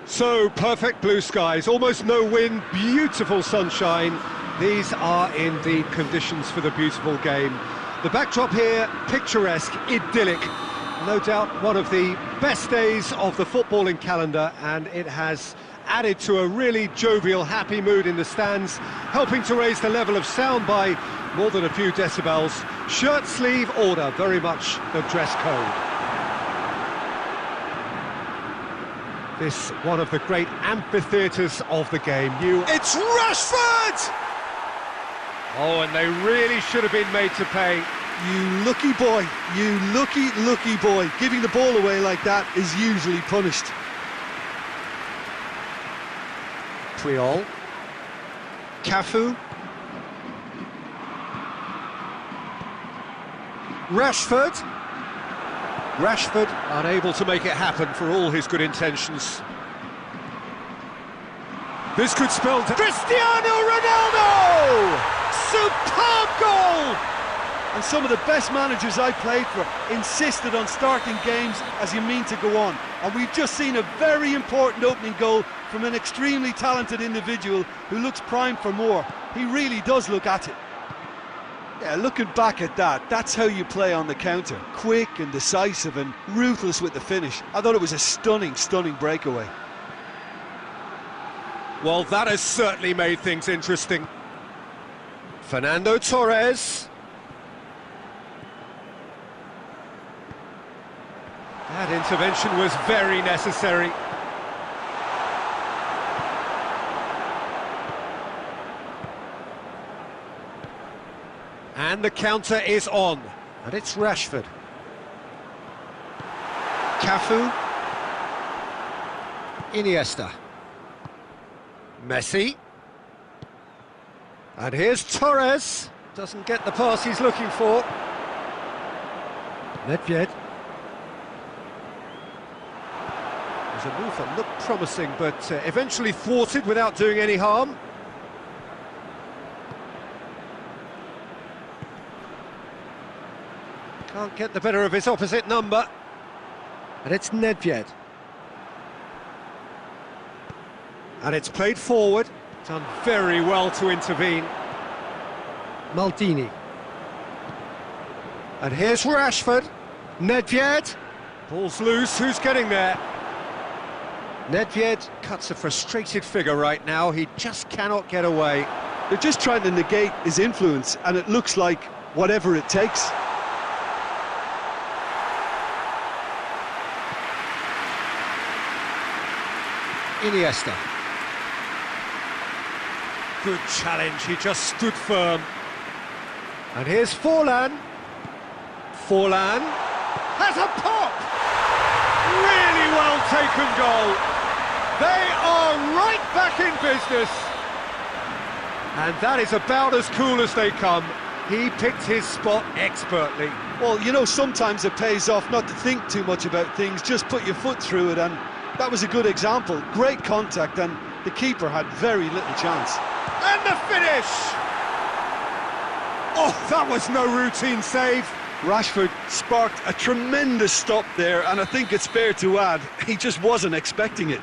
So, perfect blue skies, almost no wind, beautiful sunshine. These are indeed conditions for the beautiful game. The backdrop here, picturesque, idyllic. No doubt one of the best days of the footballing calendar, and it has added to a really jovial, happy mood in the stands, helping to raise the level of sound by more than a few decibels. Shirt sleeve order, very much the dress code. This one of the great amphitheatres of the game. It's Rashford! Oh, and they really should have been made to pay. You lucky boy, you lucky boy. Giving the ball away like that is usually punished. Puyol. Cafu. Rashford. Rashford unable to make it happen for all his good intentions. This could spell Cristiano Ronaldo! Superb goal! And some of the best managers I played for insisted on starting games as you mean to go on. And we've just seen a very important opening goal from an extremely talented individual who looks primed for more. He really does look at it. Yeah, looking back at that, that's how you play on the counter. Quick and decisive and ruthless with the finish. I thought it was a stunning breakaway. Well, that has certainly made things interesting. Fernando Torres. That intervention was very necessary. And the counter is on, and it's Rashford. Cafu. Iniesta. Messi. And here's Torres. Doesn't get the pass he's looking for. Nedved. There's a move that looked promising, but eventually thwarted without doing any harm. Can't get the better of his opposite number. And it's Nedved. And it's played forward. Done very well to intervene. Maldini. And here's Rashford. Nedved. Ball's loose, who's getting there? Nedved cuts a frustrated figure right now. He just cannot get away. They're just trying to negate his influence, and it looks like whatever it takes. Iniesta. Good challenge, he just stood firm. And here's Forlan. Forlan has a pop! Really well taken goal. They are right back in business. And that is about as cool as they come. He picked his spot expertly. Well, you know, sometimes it pays off not to think too much about things, just put your foot through it, and that was a good example. Great contact, and the keeper had very little chance. And the finish! Oh, that was no routine save. Rashford sparked a tremendous stop there, and I think it's fair to add, he just wasn't expecting it.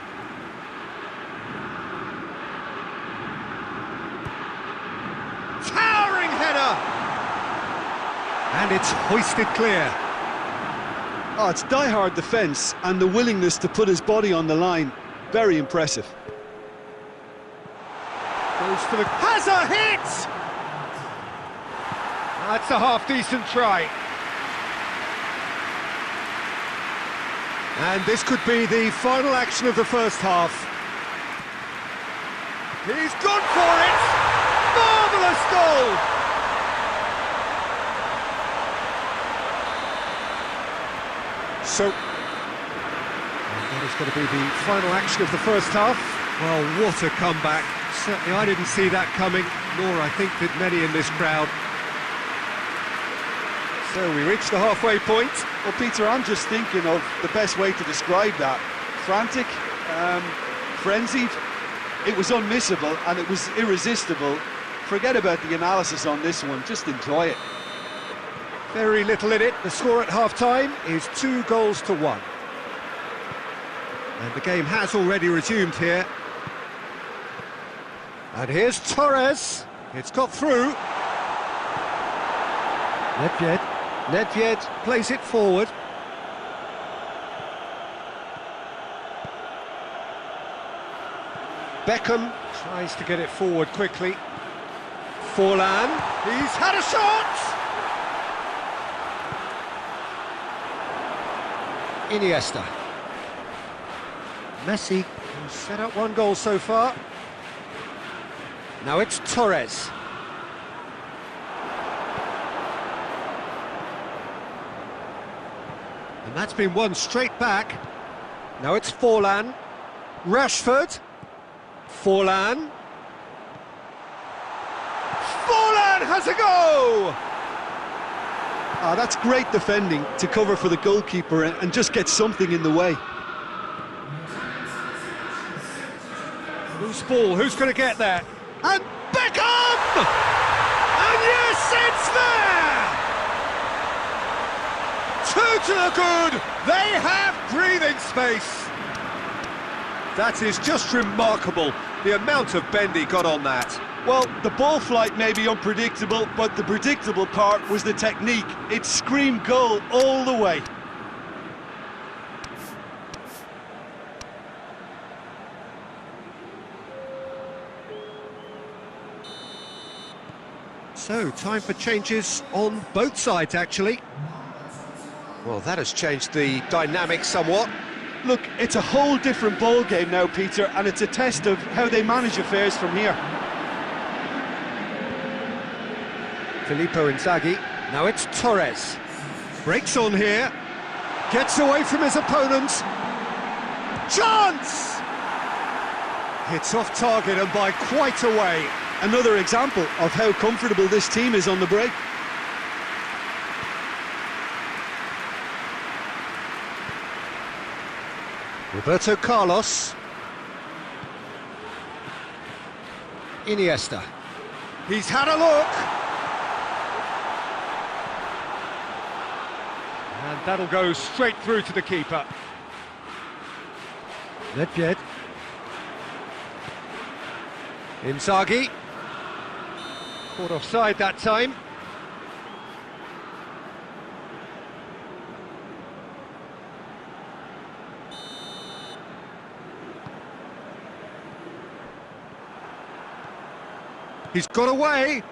Towering header! And it's hoisted clear. Oh, it's die-hard defence and the willingness to put his body on the line. Very impressive. Goes for the... Has a hit! That's a half-decent try. And this could be the final action of the first half. He's gone for it! Marvellous goal! So, and that is going to be the final action of the first half. Well, what a comeback. Certainly I didn't see that coming, nor I think did many in this crowd. So we reach the halfway point. Well, Peter, I'm just thinking of the best way to describe that. Frantic, frenzied. It was unmissable and it was irresistible. Forget about the analysis on this one, just enjoy it. Very little in it. The score at half-time is 2-1. And the game has already resumed here. And here's Torres. It's got through. Nedved plays it forward. Beckham tries to get it forward quickly. Forlan, he's had a shot! Iniesta. Messi, who's set up one goal so far. Now it's Torres. And that's been won straight back. Now it's Forlan. Rashford. Forlan. Forlan has a go! Ah, that's great defending to cover for the goalkeeper and just get something in the way. Loose ball, who's going to get there? And Beckham! And yes, it's there! Two to the good! They have breathing space! That is just remarkable, the amount of bend he got on that. Well, the ball flight may be unpredictable, but the predictable part was the technique. It screamed goal all the way. So, time for changes on both sides, actually. Well, that has changed the dynamic somewhat. Look, it's a whole different ball game now, Peter, and it's a test of how they manage affairs from here. Filippo Inzaghi, now it's Torres. Breaks on here, gets away from his opponent. Chance! Hits off target and by quite a way. Another example of how comfortable this team is on the break. Roberto Carlos. Iniesta. He's had a look. And that'll go straight through to the keeper. Nedved. Inzaghi. Caught offside that time. He's got away.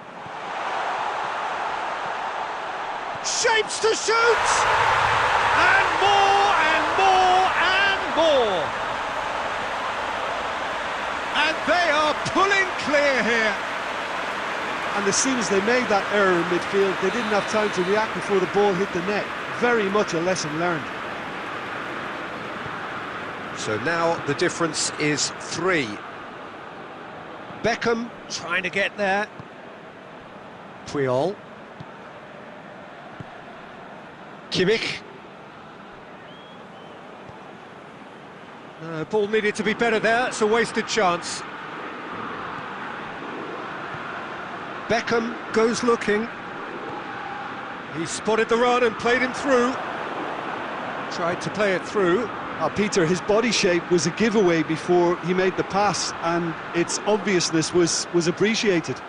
Shapes to shoot! And more and more and more! And they are pulling clear here. And as soon as they made that error in midfield, they didn't have time to react before the ball hit the net. Very much a lesson learned. So now the difference is 3. Beckham trying to get there. Puyol. Kimmich. Ball needed to be better there, it's a wasted chance. Beckham goes looking. He spotted the run and played him through. Tried to play it through. Peter, his body shape was a giveaway before he made the pass, and its obviousness was appreciated.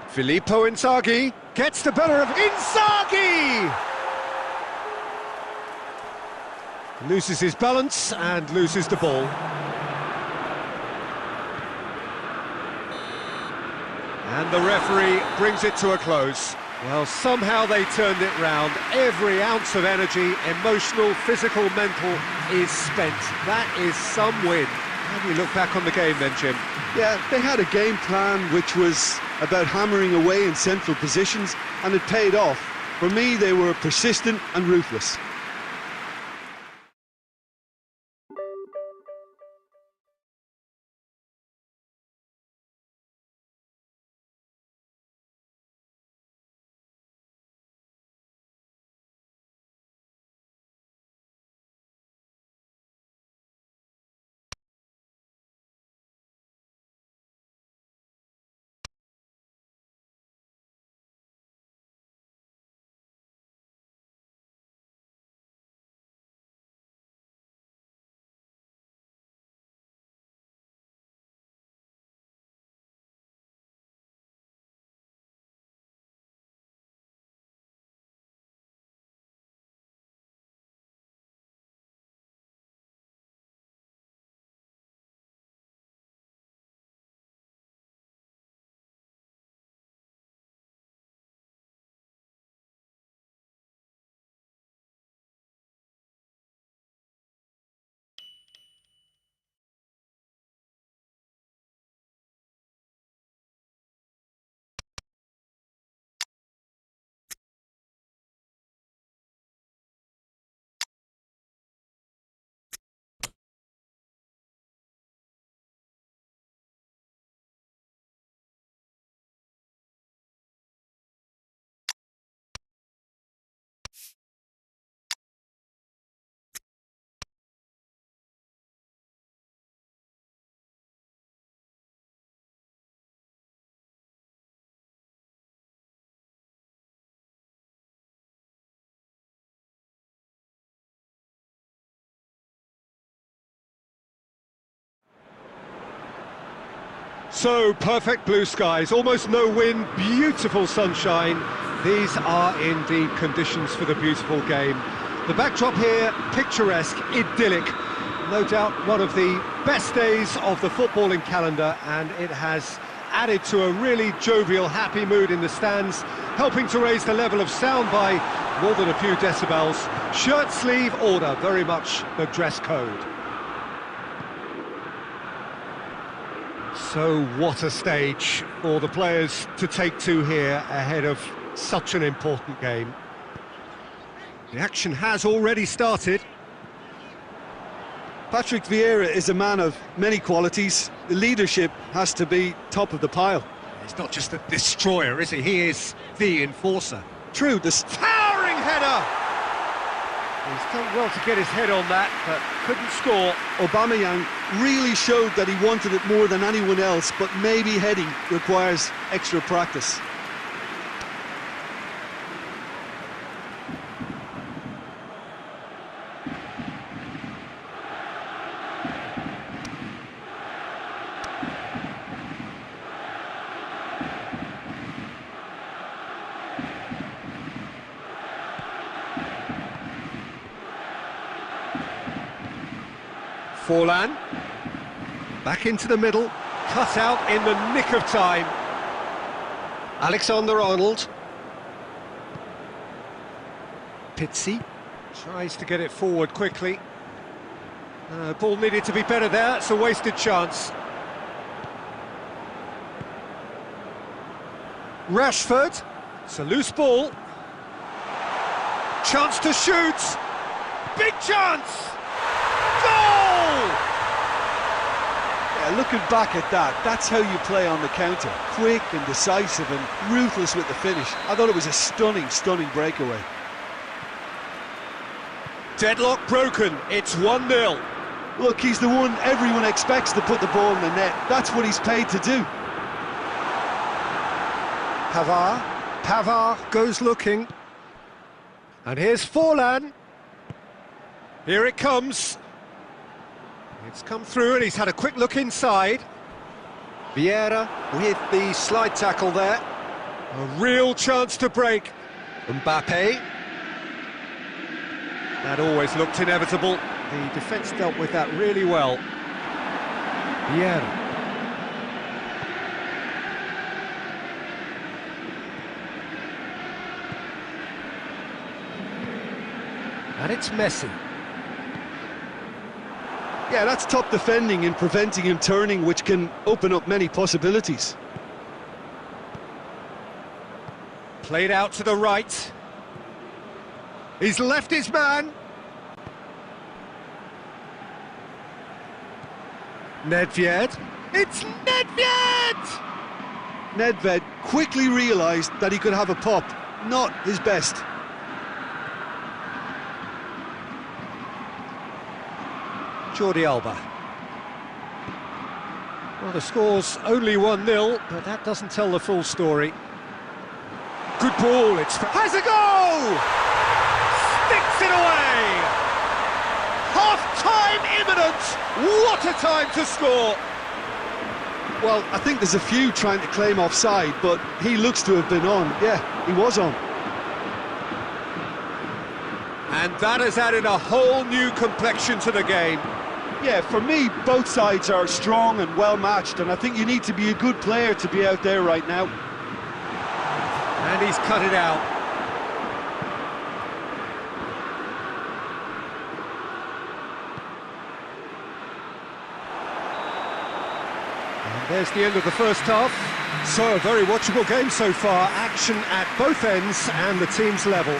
Filippo Inzaghi gets the better of Inzaghi! Loses his balance and loses the ball. And the referee brings it to a close. Well, somehow they turned it round. Every ounce of energy, emotional, physical, mental, is spent. That is some win. How do you look back on the game then, Jim? Yeah, they had a game plan which was about hammering away in central positions, and it paid off. For me, they were persistent and ruthless. So, perfect blue skies, almost no wind, beautiful sunshine. These are indeed conditions for the beautiful game. The backdrop here, picturesque, idyllic. No doubt one of the best days of the footballing calendar, and it has added to a really jovial, happy mood in the stands, helping to raise the level of sound by more than a few decibels. Shirt sleeve order, very much the dress code. So what a stage for the players to take to here ahead of such an important game. The action has already started. Patrick Vieira is a man of many qualities. The leadership has to be top of the pile. He's not just a destroyer, is he? He is the enforcer. True, this Towering header! He's done well to get his head on that, but couldn't score. Aubameyang really showed that he wanted it more than anyone else, but maybe heading requires extra practice. Forlan, back into the middle, cut out in the nick of time. Alexander-Arnold. Pizzi tries to get it forward quickly. Ball needed to be better there, it's a wasted chance. Rashford, it's a loose ball. Chance to shoot, big chance! Yeah, looking back at that, that's how you play on the counter. Quick and decisive and ruthless with the finish. I thought it was a stunning breakaway. Deadlock broken, it's 1-0. Look, he's the one everyone expects to put the ball in the net. That's what he's paid to do. Pavard goes looking. And here's Forlan. Here it comes. It's come through and he's had a quick look inside. Vieira with the slide tackle there. A real chance to break. Mbappe. That always looked inevitable. The defence dealt with that really well. Vieira. And it's Messi. Yeah, that's top defending and preventing him turning, which can open up many possibilities. Played out to the right. He's left his man. Nedved. It's Nedved! Nedved quickly realised that he could have a pop. Not his best. Jordi Alba. Well, the score's only 1-0, but that doesn't tell the full story. Good ball, it's... Has a goal! Sticks it away! Half-time imminent! What a time to score! Well, I think there's a few trying to claim offside, but he looks to have been on. Yeah, he was on. And that has added a whole new complexion to the game. Yeah, for me, both sides are strong and well-matched, and I think you need to be a good player to be out there right now. And he's cut it out. And there's the end of the first half. So, a very watchable game so far. Action at both ends and the team's level.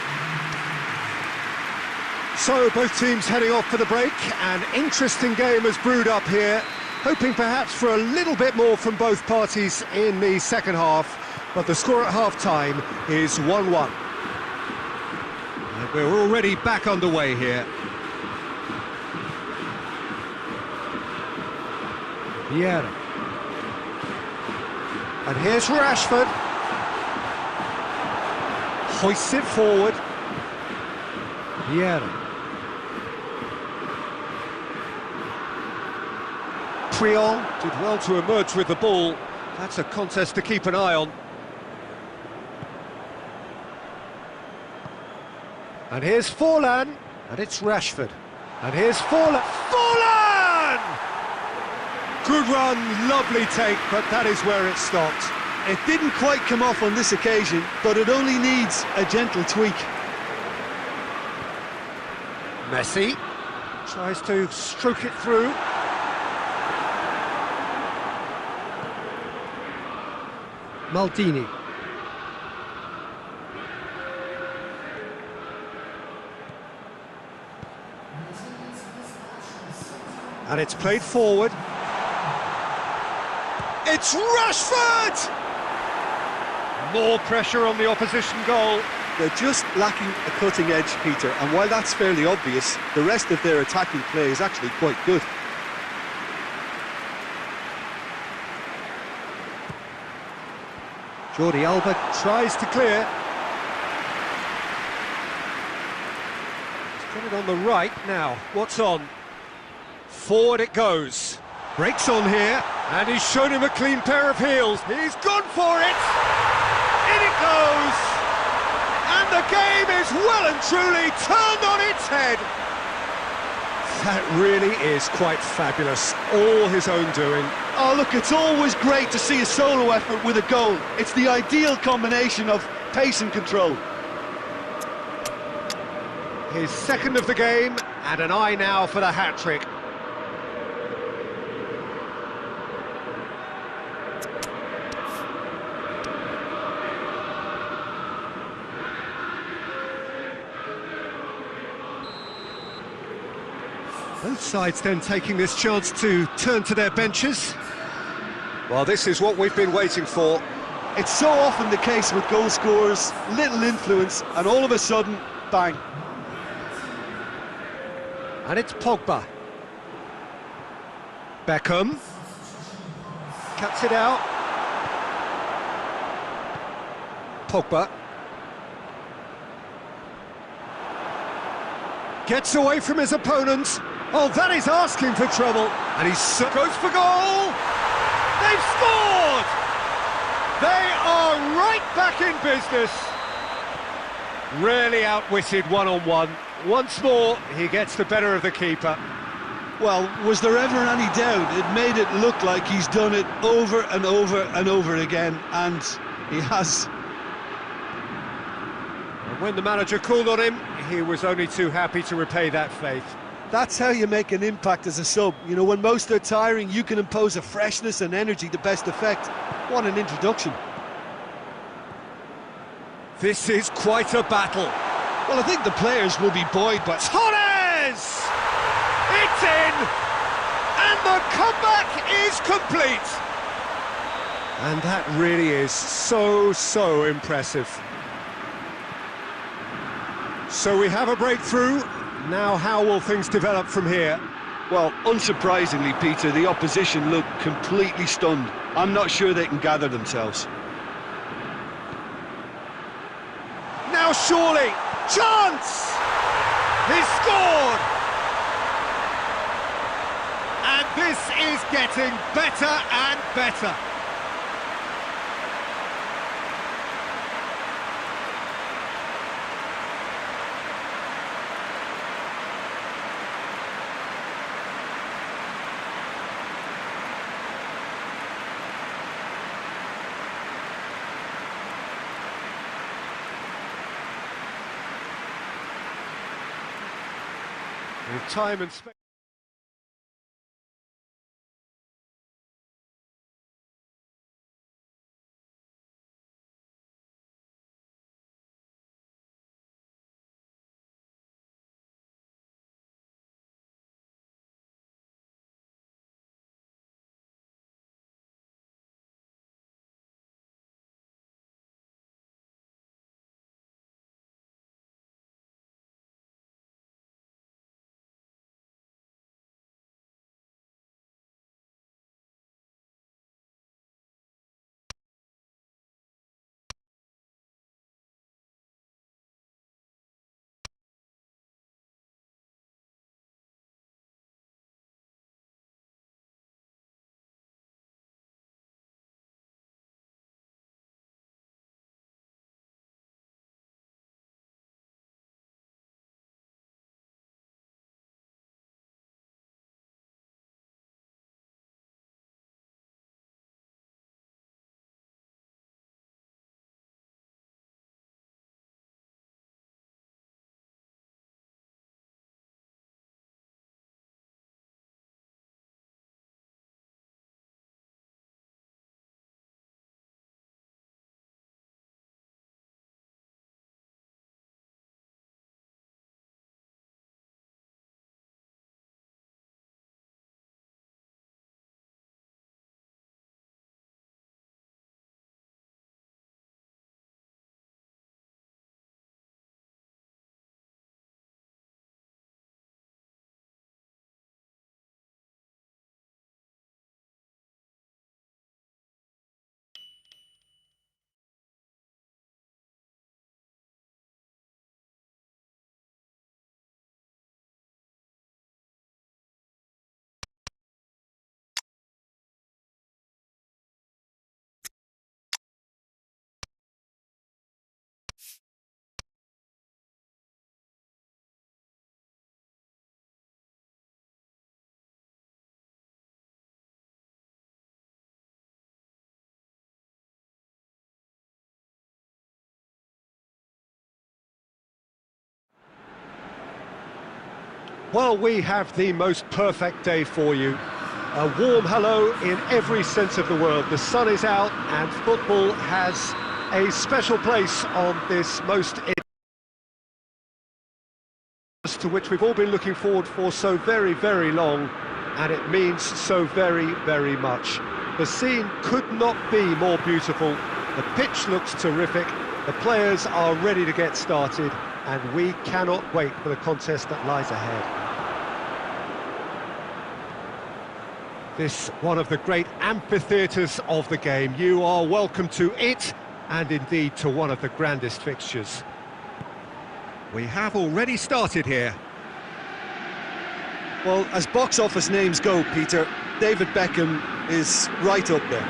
So, both teams heading off for the break. An interesting game has brewed up here, hoping perhaps for a little bit more from both parties in the second half, but the score at half-time is 1-1. And we're already back underway here. Vieira. And here's Rashford. Hoists it forward. Vieira. Montreal did well to emerge with the ball. That's a contest to keep an eye on. And here's Forlan, and it's Rashford. And here's Forlan. Forlan! Good run, lovely take, but that is where it stopped. It didn't quite come off on this occasion, but it only needs a gentle tweak. Messi tries to stroke it through. Maldini. And it's played forward. It's Rashford! More pressure on the opposition goal. They're just lacking a cutting edge, Peter, and while that's fairly obvious, the rest of their attacking play is actually quite good. Jordi Alba tries to clear. He's got it on the right now. What's on? Forward it goes. Breaks on here, and he's shown him a clean pair of heels. He's gone for it! In it goes! And the game is well and truly turned on its head! That really is quite fabulous. All his own doing. Oh, look, it's always great to see a solo effort with a goal. It's the ideal combination of pace and control. His second of the game, and an eye now for the hat-trick. Both sides then taking this chance to turn to their benches. Well, this is what we've been waiting for. It's so often the case with goal scorers, little influence, and all of a sudden, bang. And it's Pogba. Beckham. Cuts it out. Pogba. Gets away from his opponent. Oh, that is asking for trouble. And he goes for goal. They've scored! They are right back in business. Really outwitted one-on-one. Once more, he gets the better of the keeper. Well, was there ever any doubt? It made it look like he's done it over and over and over again, and he has. And when the manager called on him, he was only too happy to repay that faith. That's how you make an impact as a sub. You know, when most are tiring, you can impose a freshness and energy to best effect. What an introduction. This is quite a battle. Well, I think the players will be buoyed by... Torres! It's in! And the comeback is complete! And that really is so impressive. So we have a breakthrough. Now how will things develop from here? Well, unsurprisingly, Peter, the opposition look completely stunned. I'm not sure they can gather themselves. Now surely, chance! He's scored! And this is getting better and better. With time and space. Well, we have the most perfect day for you. A warm hello in every sense of the word. The sun is out and football has a special place on this most to which we've all been looking forward for so very, very long, and it means so very, very much. The scene could not be more beautiful. The pitch looks terrific. The players are ready to get started, and we cannot wait for the contest that lies ahead. This one of the great amphitheatres of the game. You are welcome to it, and indeed to one of the grandest fixtures. We have already started here. Well, as box office names go, Peter, David Beckham is right up there.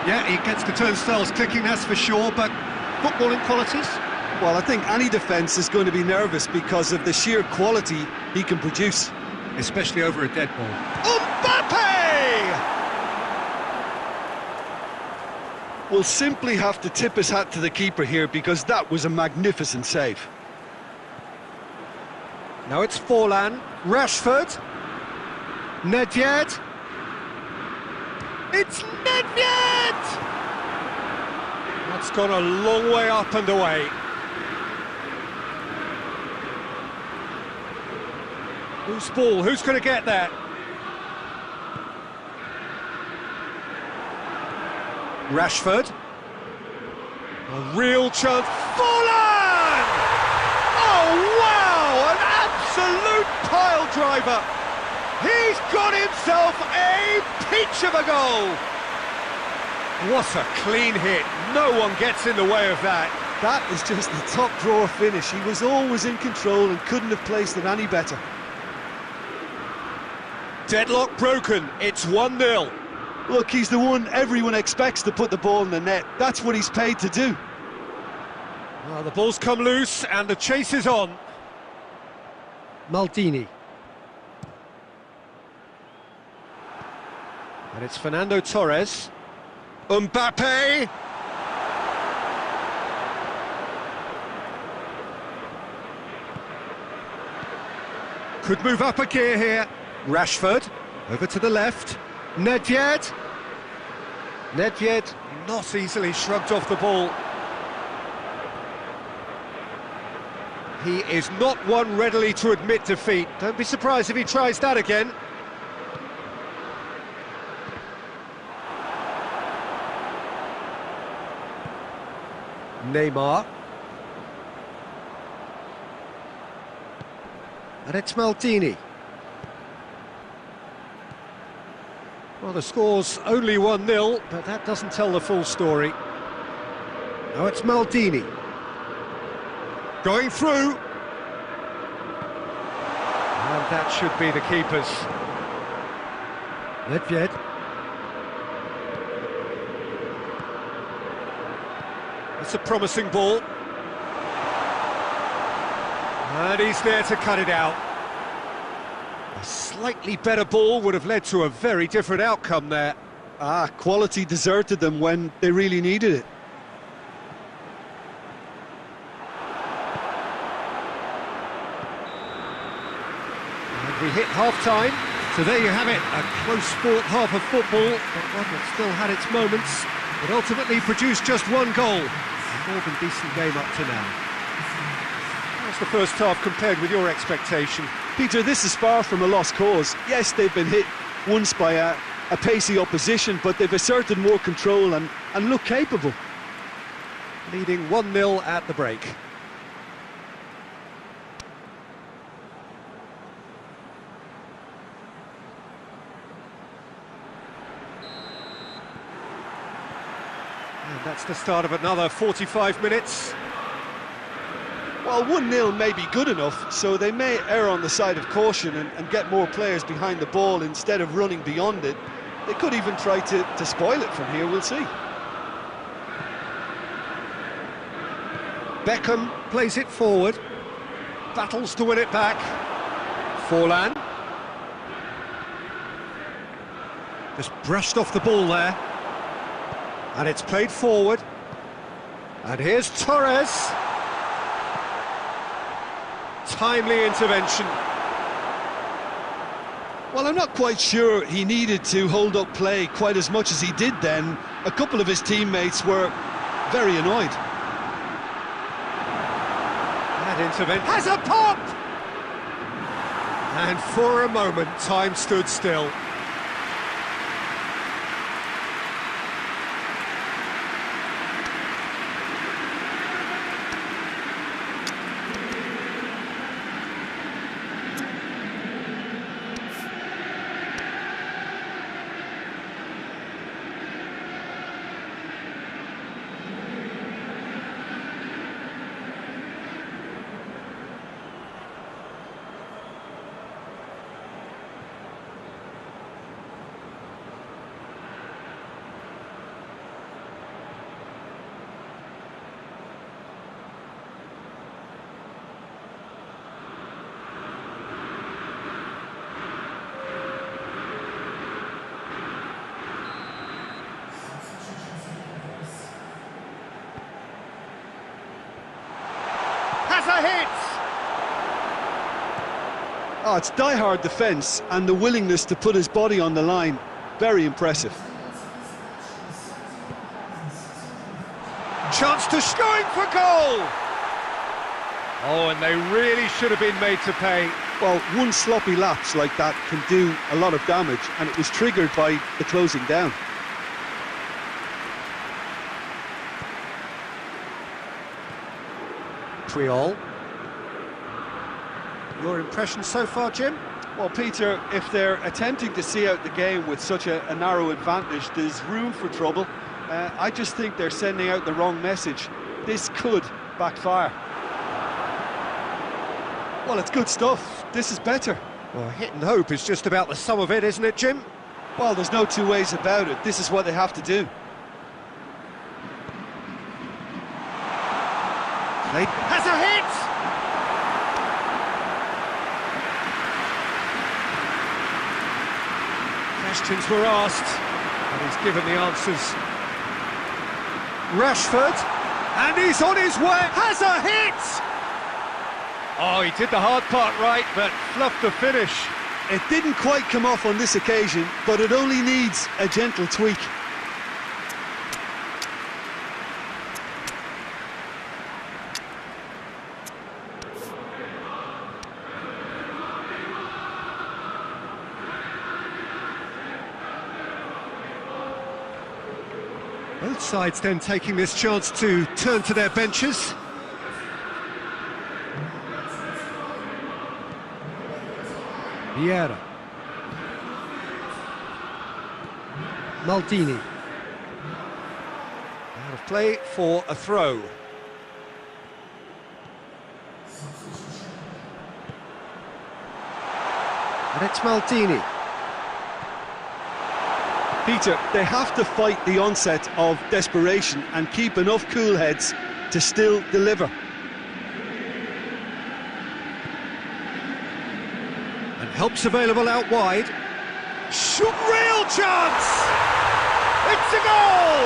Yeah, he gets the turnstiles clicking, that's for sure, but footballing qualities? Well, I think any defence is going to be nervous because of the sheer quality he can produce. Especially over a dead ball. Mbappe! We'll simply have to tip his hat to the keeper here because that was a magnificent save. Now it's Forlan, Rashford, Nedved. It's Nedved! That's gone a long way up and away. Who's ball? Who's going to get that? Rashford. A real chance. Forlan! Oh, wow! An absolute pile driver. He's got himself a peach of a goal. What a clean hit. No one gets in the way of that. That is just the top drawer finish. He was always in control and couldn't have placed it any better. Deadlock broken. It's 1-0. Look, he's the one everyone expects to put the ball in the net. That's what he's paid to do. Well, the ball's come loose and the chase is on. Maldini. And it's Fernando Torres. Mbappe! Could move up a gear here. Rashford, over to the left. Nedved. Nedved not easily shrugged off the ball. He is not one readily to admit defeat. Don't be surprised if he tries that again. Neymar. And it's Maldini. Well, the score's only 1-0, but that doesn't tell the full story. Now it's Maldini. Going through. And that should be the keeper's. Nedved. It's a promising ball. And he's there to cut it out. A slightly better ball would have led to a very different outcome there. Quality deserted them when they really needed it. And we hit half-time. So there you have it, a close-fought half of football, but one that still had its moments. It ultimately produced just one goal. A more than decent game up to now. How's the first half compared with your expectation? Peter, this is far from a lost cause. Yes, they've been hit once by a pacey opposition, but they've asserted more control and look capable. Leading 1-0 at the break. And that's the start of another 45 minutes. Well, 1-0 may be good enough, so they may err on the side of caution and get more players behind the ball instead of running beyond it. They could even try to spoil it from here, we'll see. Beckham plays it forward, battles to win it back. Forlan. Just brushed off the ball there. And it's played forward. And here's Torres. Timely intervention. Well, I'm not quite sure he needed to hold up play quite as much as he did then. A couple of his teammates were very annoyed. That intervention has a pop! And for a moment, time stood still. A hit! Oh, it's die-hard defence and the willingness to put his body on the line. Very impressive. Chance to going for goal! Oh, and they really should have been made to pay. Well, one sloppy lapse like that can do a lot of damage, and it was triggered by the closing down. Triol. Your impression so far, Jim? Well, Peter, if they're attempting to see out the game with such a narrow advantage, there's room for trouble. I just think they're sending out the wrong message. This could backfire. Well, it's good stuff. This is better. Well, hit and hope is just about the sum of it, isn't it, Jim? Well, there's no two ways about it. This is what they have to do. Has a hit! Questions were asked, and he's given the answers. Rashford, and he's on his way, has a hit! Oh, he did the hard part right, but fluffed the finish. It didn't quite come off on this occasion, but it only needs a gentle tweak. Both sides then taking this chance to turn to their benches. Vieira. Maldini. Out of play for a throw. And it's Maldini. Peter, they have to fight the onset of desperation and keep enough cool heads to still deliver. And help's available out wide. Shoot, real chance! It's a goal!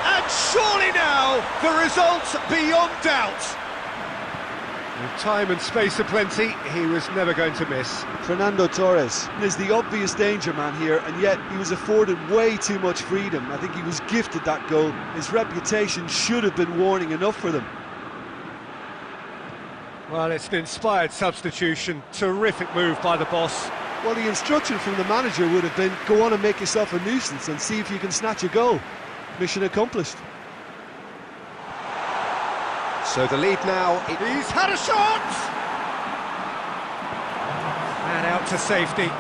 And surely now, the result's beyond doubt. With time and space aplenty, he was never going to miss. Fernando Torres is the obvious danger man here, and yet he was afforded way too much freedom. I think he was gifted that goal. His reputation should have been warning enough for them. Well, it's an inspired substitution. Terrific move by the boss. Well, the instruction from the manager would have been, go on and make yourself a nuisance and see if you can snatch a goal. Mission accomplished. So the lead now, he's had a shot! And out to safety.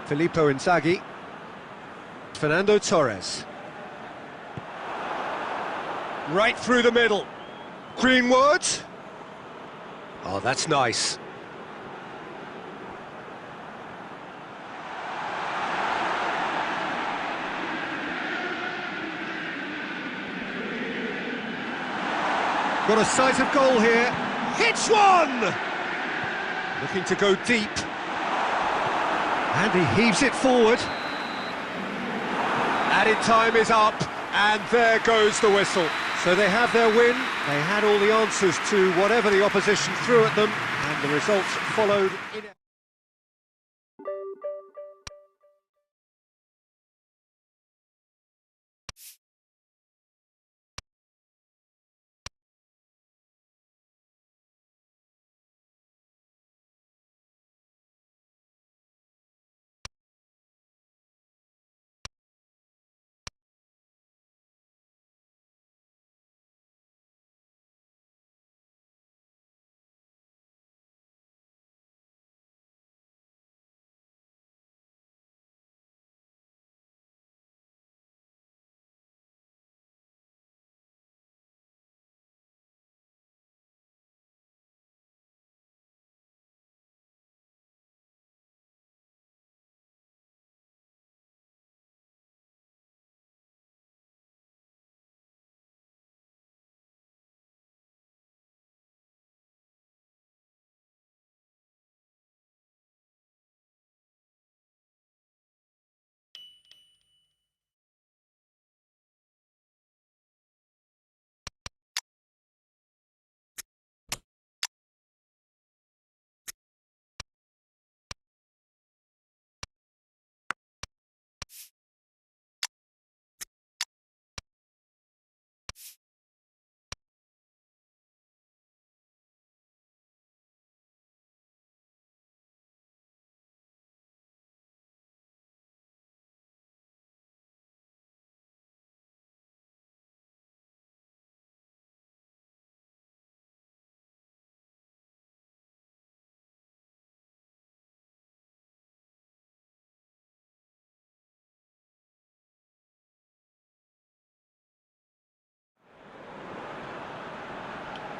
Filippo Inzaghi. Fernando Torres. Right through the middle. Greenwood. Oh, that's nice. Got a sight of goal here. Hits one! Looking to go deep. And he heaves it forward. Added time is up, and there goes the whistle. So they have their win, they had all the answers to whatever the opposition threw at them, and the results followed in...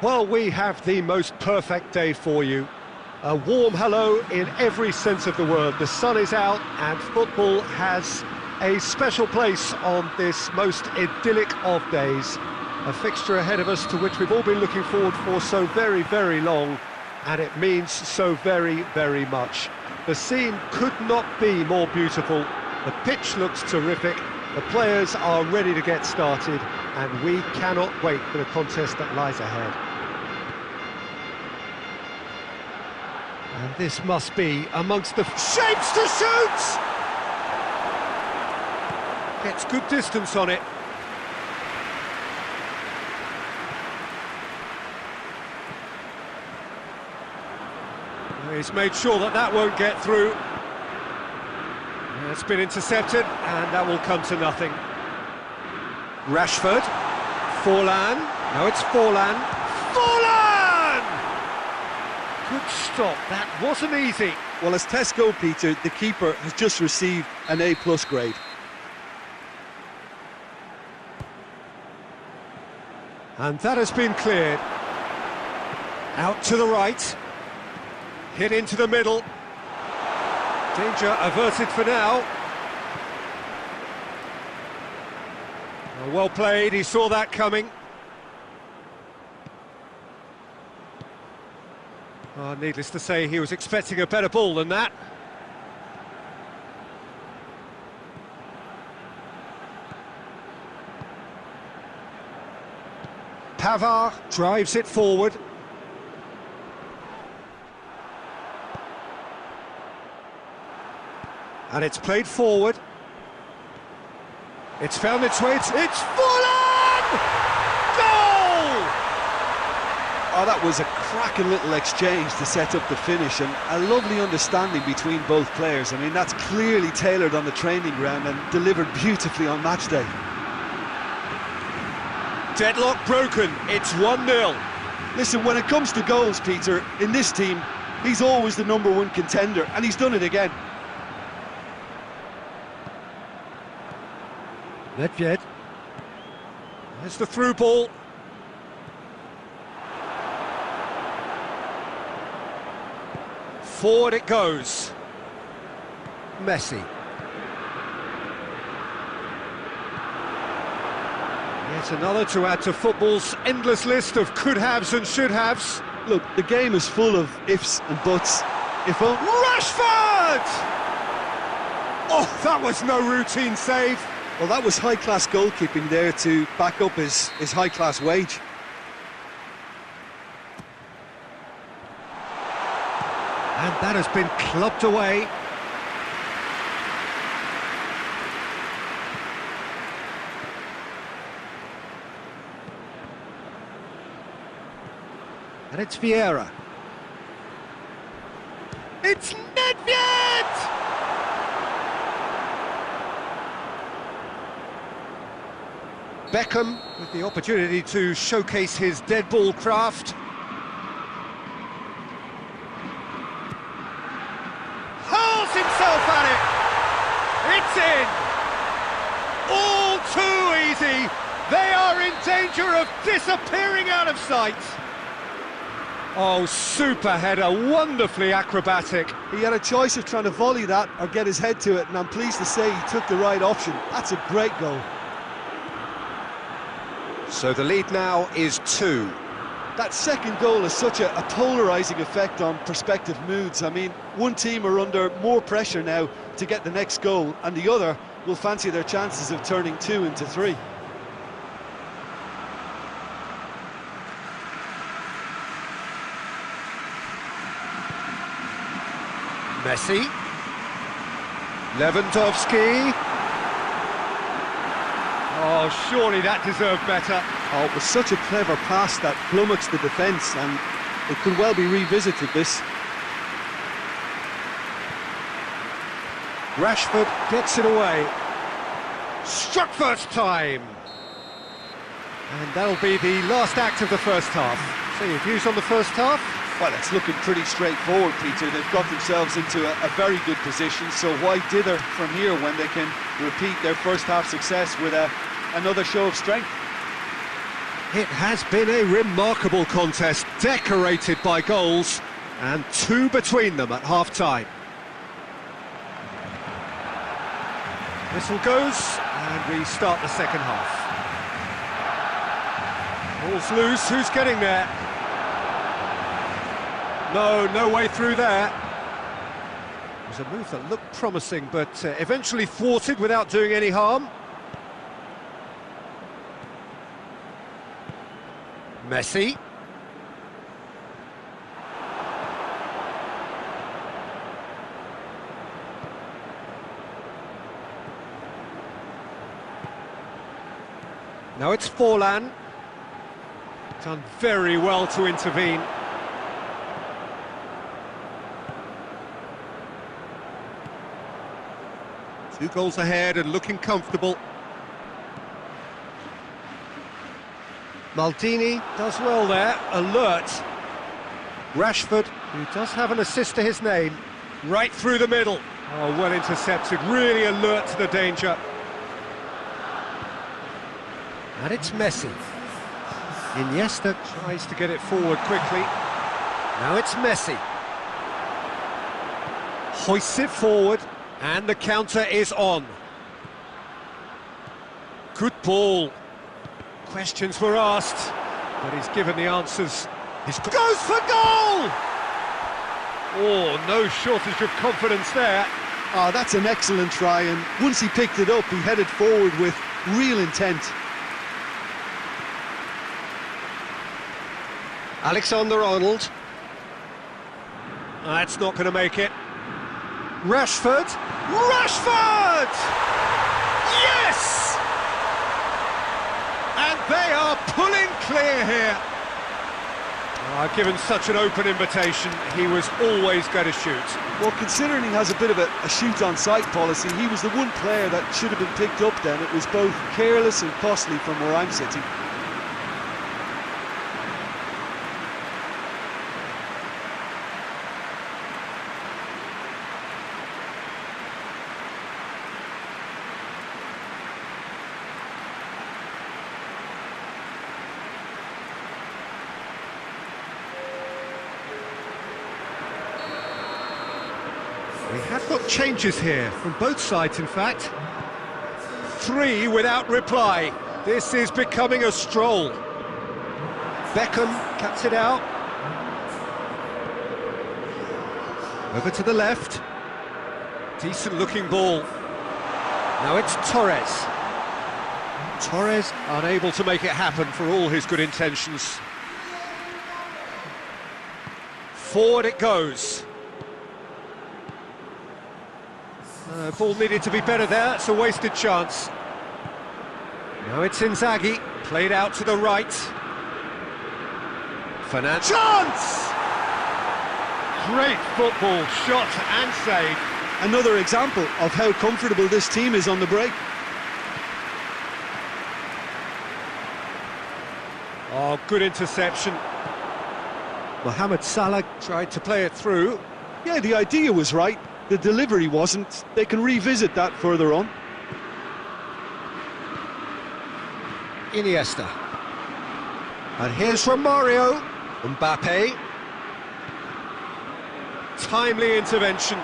Well, we have the most perfect day for you. A warm hello in every sense of the word. The sun is out and football has a special place on this most idyllic of days. A fixture ahead of us to which we've all been looking forward for so very, very long, and it means so very, very much. The scene could not be more beautiful. The pitch looks terrific. The players are ready to get started, and we cannot wait for the contest that lies ahead. And this must be amongst the shapes to shoot! Gets good distance on it. He's made sure that that won't get through. It's been intercepted, and that will come to nothing. Rashford. Forlan. No, it's Forlan. Forlan! Good stop. That wasn't easy. Well, as tests go, Peter, the keeper has just received an A+ grade. And that has been cleared. Out to the right. Hit into the middle. Danger averted for now. Well played, he saw that coming. Needless to say, he was expecting a better ball than that. Pavard drives it forward. And it's played forward. It's found its way. It's Forlan! Goal! Oh, that was a cracking little exchange to set up the finish, and a lovely understanding between both players. I mean, that's clearly tailored on the training ground and delivered beautifully on match day. Deadlock broken. It's 1-0. Listen, when it comes to goals, Peter, in this team, he's always the #1 contender, and he's done it again. Nedved. There's the through ball. Forward it goes. Messi. Yet another to add to football's endless list of could-haves and should-haves. Look, the game is full of ifs and buts. If Rashford! Oh, that was no routine save. Well, that was high-class goalkeeping there to back up his high-class wage. And that has been clubbed away. And it's Vieira. It's Nedved! Beckham with the opportunity to showcase his dead ball craft. Hurls himself at it! It's in! All too easy! They are in danger of disappearing out of sight! Oh, super header, wonderfully acrobatic. He had a choice of trying to volley that or get his head to it, and I'm pleased to say he took the right option. That's a great goal. So the lead now is 2. That second goal has such a polarising effect on prospective moods. I mean, one team are under more pressure now to get the next goal, and the other will fancy their chances of turning 2 into 3. Messi. Lewandowski. Oh, surely that deserved better. Oh, it was such a clever pass that flummoxed the defence, and it could well be revisited, this. Rashford gets it away. Struck first time. And that'll be the last act of the first half. So your views on the first half? Well, it's looking pretty straightforward, Peter. They've got themselves into a very good position, so why dither from here when they can repeat their first half success with another show of strength? It has been a remarkable contest, decorated by goals, and 2 between them at half-time. Whistle goes, and we start the second half. Ball's loose, who's getting there? No way through there. It was a move that looked promising, but eventually thwarted without doing any harm. Messi. Now it's Forlan. Done very well to intervene. Two goals ahead and looking comfortable. Maldini does well there, alert. Rashford, who does have an assist to his name, right through the middle. Oh, well intercepted, really alert to the danger. And it's Messi. Iniesta tries to get it forward quickly. Now it's Messi. Hoists it forward, and the counter is on. Good ball. Questions were asked, but he's given the answers. He goes for goal! Oh, no shortage of confidence there. Oh, that's an excellent try, and once he picked it up, he headed forward with real intent. Alexander-Arnold. That's not going to make it. Rashford. Rashford! Yes! And they are pulling clear here. Given such an open invitation, he was always going to shoot. Well, considering he has a bit of a shoot-on-sight policy, he was the one player that should have been picked up then. It was both careless and costly from where I'm sitting. We have got changes here, from both sides in fact. 3 without reply. This is becoming a stroll. Beckham cuts it out. Over to the left. Decent looking ball. Now it's Torres. Torres unable to make it happen for all his good intentions. Forward it goes. Ball needed to be better there, it's a wasted chance. Now it's Inzaghi, played out to the right. Fernandez. Chance! Great football, shot and save. Another example of how comfortable this team is on the break. Oh, good interception. Mohamed Salah tried to play it through. Yeah, the idea was right, the delivery wasn't. They can revisit that further on. Iniesta. And here's Romario. Mbappe. Timely intervention.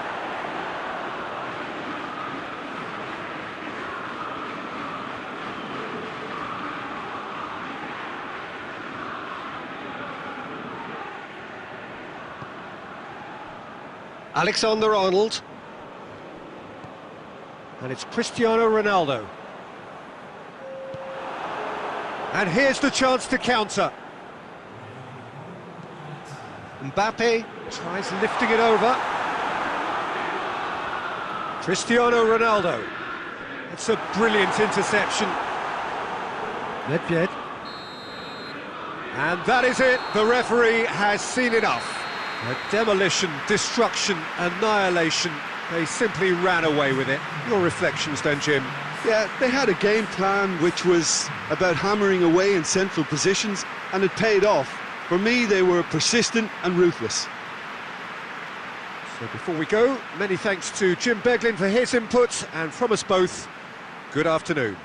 Alexander-Arnold. And it's Cristiano Ronaldo. And here's the chance to counter. Mbappe tries lifting it over. Cristiano Ronaldo. It's a brilliant interception. Nedved. And that is it. The referee has seen enough. A demolition, destruction, annihilation. They simply ran away with it. Your reflections then, Jim? Yeah, they had a game plan which was about hammering away in central positions, and it paid off. For me, they were persistent and ruthless. So before we go, many thanks to Jim Beglin for his input, and from us both, good afternoon.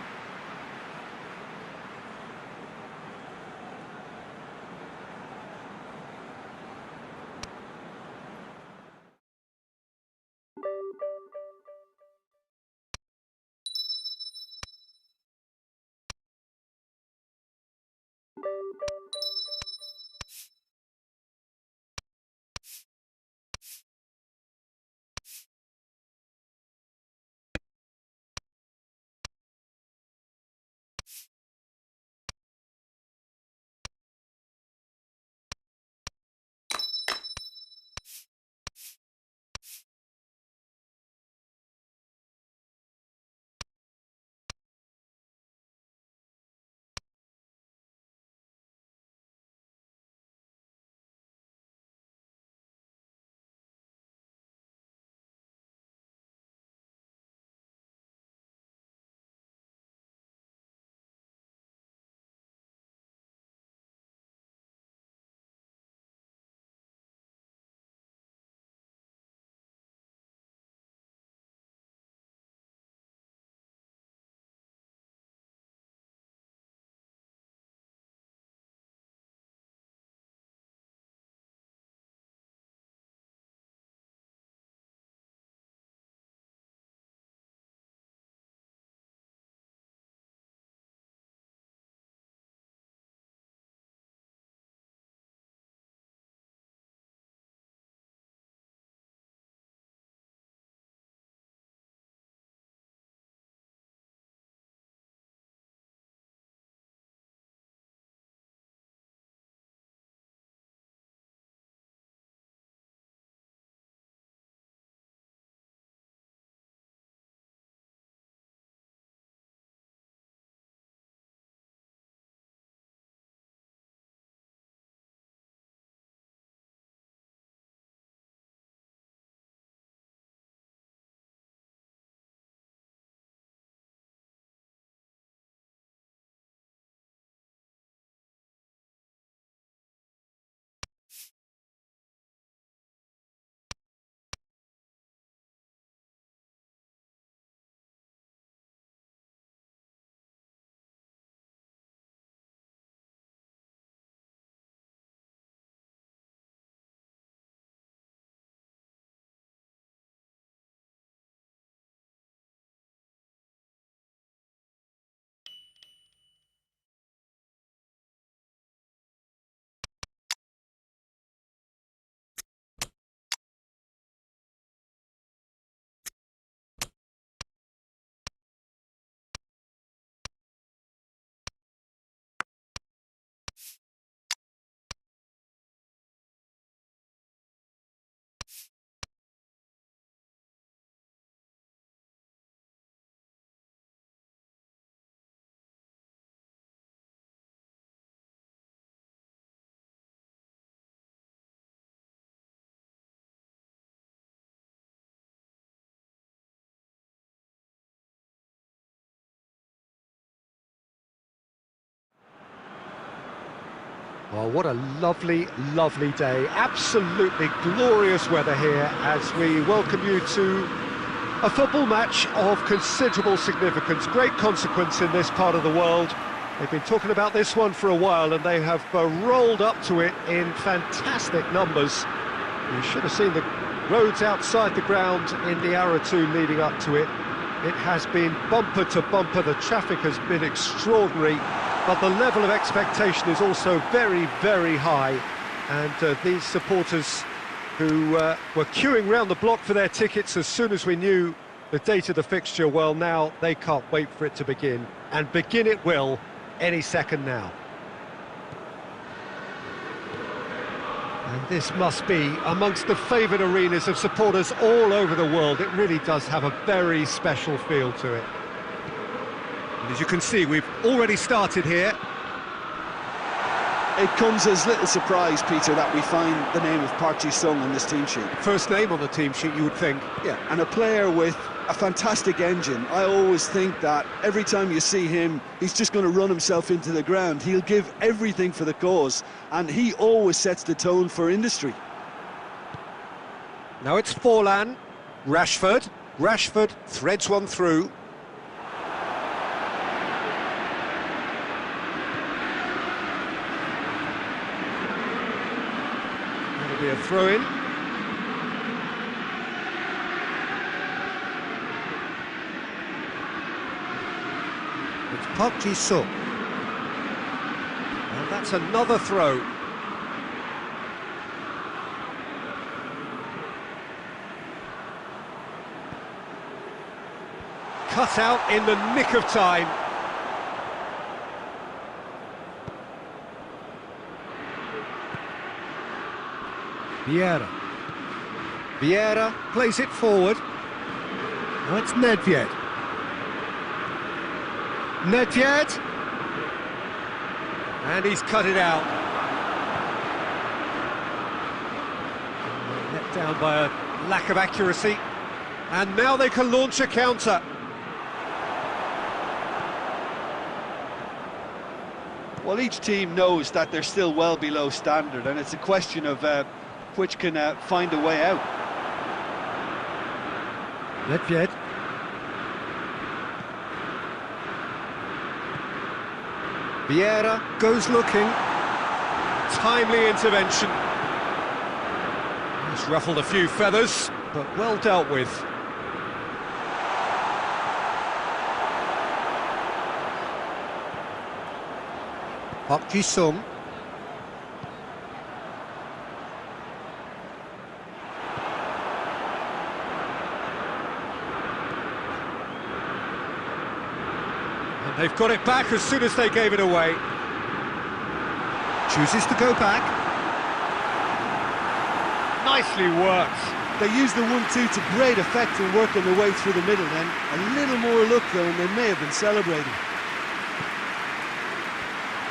Well, what a lovely, lovely day. Absolutely glorious weather here as we welcome you to a football match of considerable significance, great consequence in this part of the world. They've been talking about this one for a while and they have rolled up to it in fantastic numbers. You should have seen the roads outside the ground in the hour or two leading up to it. It has been bumper to bumper, the traffic has been extraordinary, but the level of expectation is also very, very high. And these supporters who were queuing round the block for their tickets as soon as we knew the date of the fixture, well, now they can't wait for it to begin. And begin it will any second now. And this must be amongst the favoured arenas of supporters all over the world. It really does have a very special feel to it. And as you can see, we've already started here. It comes as little surprise, Peter, that we find the name of Park Ji-sung on this team sheet. First name on the team sheet, you would think. Yeah, and a player with a fantastic engine. I always think that every time you see him, he's just going to run himself into the ground. He'll give everything for the cause, and he always sets the tone for industry. Now it's Forlan, Rashford. Rashford threads one through. That'll be a throw-in. It's Park Ji-sung. And that's another throw. Cut out in the nick of time. Vieira. Vieira plays it forward. Now it's Nedved. Nedved. And he's cut it out. Let down by a lack of accuracy. And now they can launch a counter. Well, each team knows that they're still well below standard, and it's a question of which can find a way out. Nedved. Vieira goes looking. Timely intervention. He's ruffled a few feathers, but well dealt with. Park Ji-sung. And they've got it back as soon as they gave it away. Chooses to go back. Nicely worked. They used the 1-2 to great effect in working their way through the middle then. A little more luck though, and they may have been celebrating.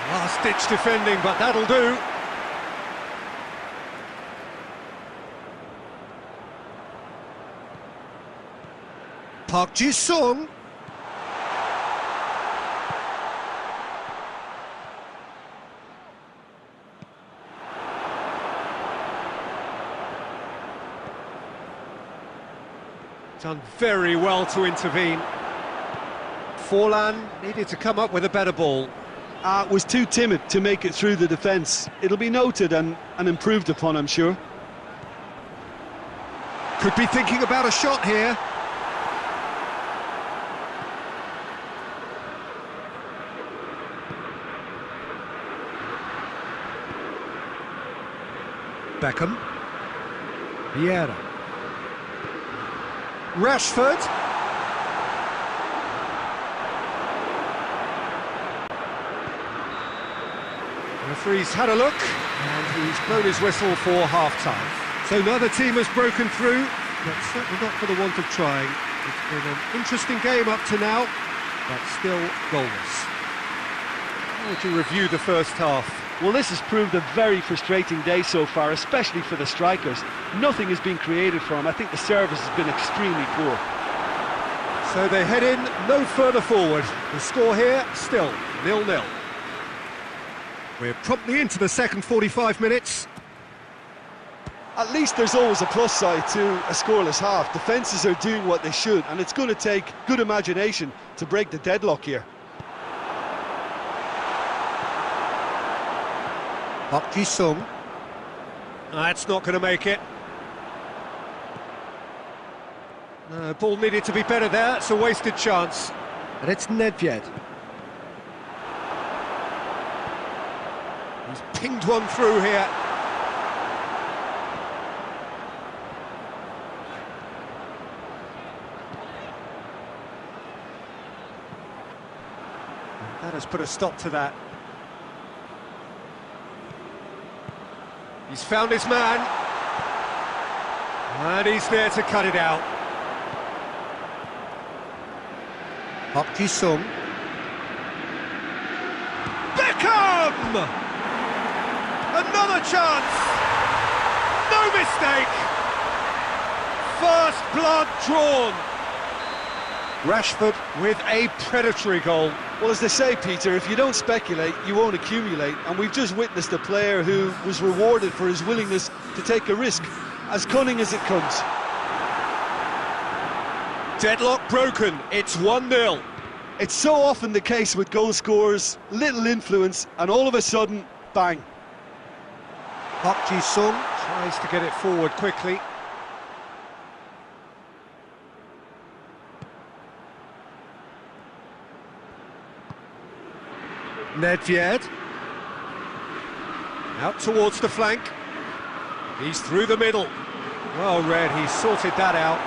Last-ditch defending, but that'll do. Park Ji-sung. Done very well to intervene. Forlan needed to come up with a better ball. Was too timid to make it through the defence. It'll be noted and improved upon, I'm sure. Could be thinking about a shot here. Beckham. Vieira. Rashford. The referee's had a look, and he's blown his whistle for half-time. So neither team has broken through, but certainly not for the want of trying. It's been an interesting game up to now, but still goalless. How would you review the first half? Well, this has proved a very frustrating day so far, especially for the strikers. Nothing has been created for them. I think the service has been extremely poor. So they head in no further forward. The score here, still 0-0. We're promptly into the second 45 minutes. At least there's always a plus side to a scoreless half. Defences are doing what they should, and it's going to take good imagination to break the deadlock here. Park Ji-sung. That's not going to make it. No, ball needed to be better there. It's a wasted chance. And it's Nedved. He's pinged one through here. That has put a stop to that. He's found his man. And he's there to cut it out. Park Ji-sung. Beckham! Another chance! No mistake! First blood drawn. Rashford with a predatory goal. Well, as they say, Peter, if you don't speculate, you won't accumulate. And we've just witnessed a player who was rewarded for his willingness to take a risk, as cunning as it comes. Deadlock broken, it's 1-0. It's so often the case with goal scorers, little influence, and all of a sudden, bang. Park Ji-sung tries to get it forward quickly. Nedved. Out towards the flank. He's through the middle. Well read, he sorted that out.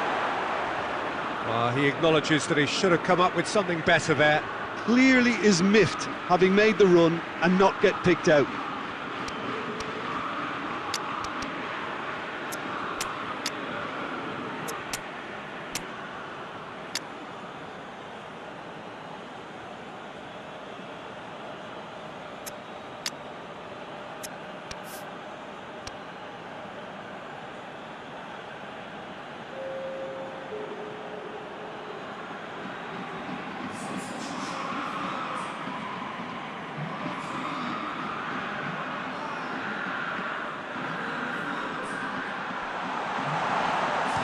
He acknowledges that he should have come up with something better there. Clearly is miffed, having made the run and not get picked out.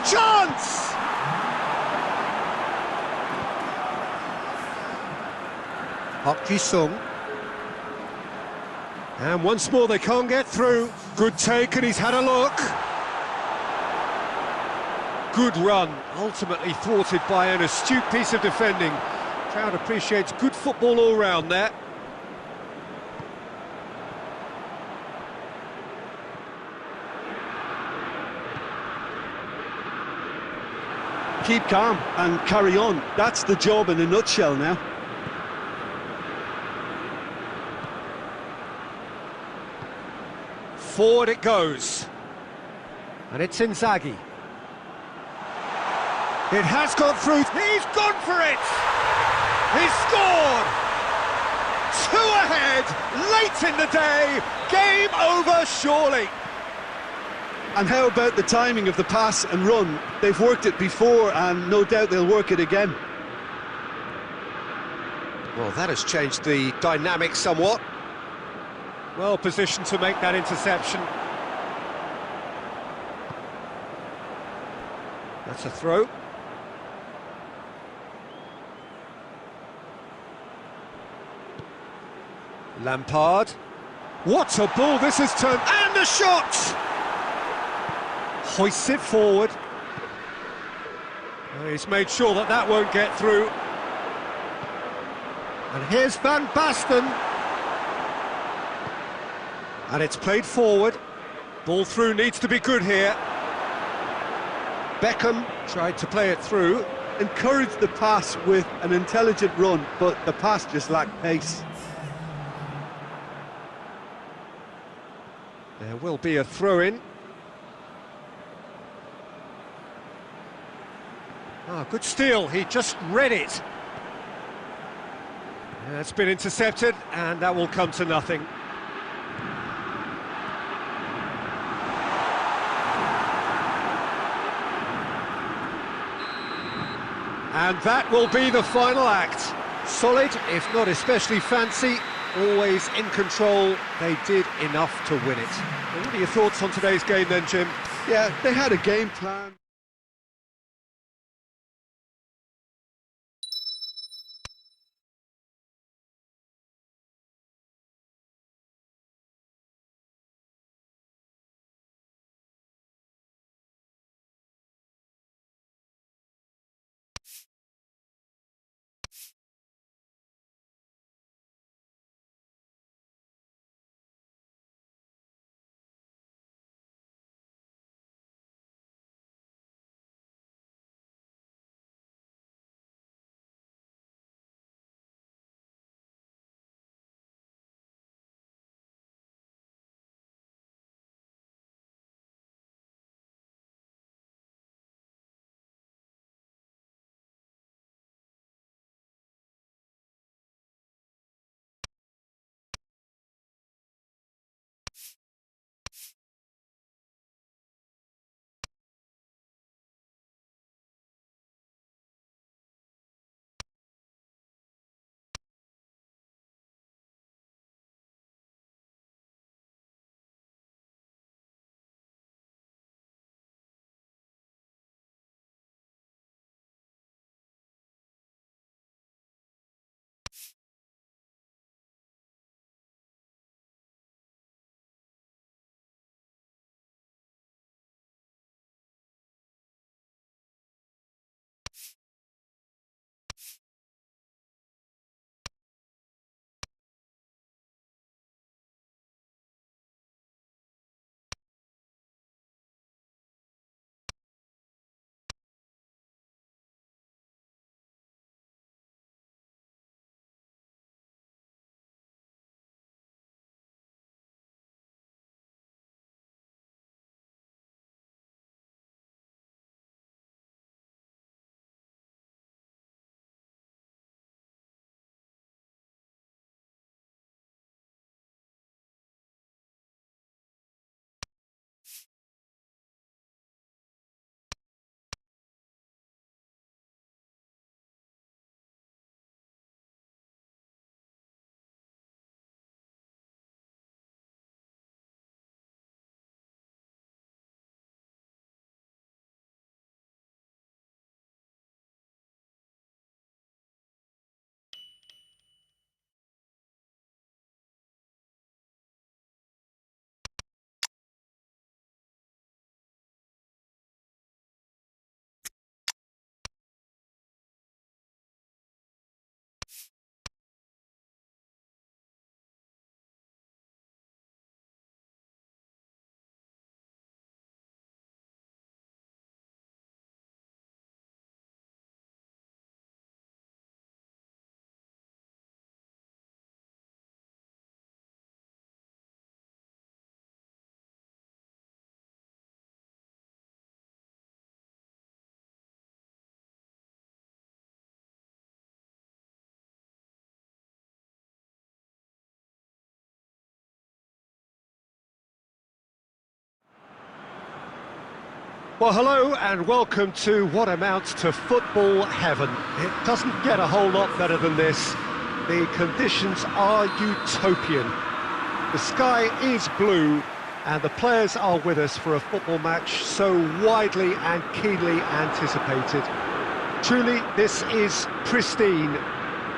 Chance! Park Ji-sung. And once more they can't get through. Good take, and he's had a look. Good run, ultimately thwarted by an astute piece of defending. Crowd appreciates good football all round there. Keep calm and carry on. That's the job in a nutshell now. Forward it goes. And it's Inzaghi. It has gone through. He's gone for it! He's scored! 2 ahead, late in the day. Game over, surely. And how about the timing of the pass and run? They've worked it before, and no doubt they'll work it again. Well, that has changed the dynamic somewhat. Well positioned to make that interception. That's a throw. Lampard. What a ball this has turned. And a shot! Hoists it forward. He's made sure that that won't get through. And here's Van Basten. And it's played forward. Ball through needs to be good here. Beckham tried to play it through. Encouraged the pass with an intelligent run, but the pass just lacked pace. There will be a throw-in. Good steal, he just read it. It's been intercepted, and that will come to nothing. And that will be the final act. Solid, if not especially fancy, always in control. They did enough to win it. Well, what are your thoughts on today's game then, Jim? Yeah, they had a game plan. Well, hello and welcome to what amounts to football heaven. It doesn't get a whole lot better than this. The conditions are utopian. The sky is blue and the players are with us for a football match so widely and keenly anticipated. Truly, this is pristine,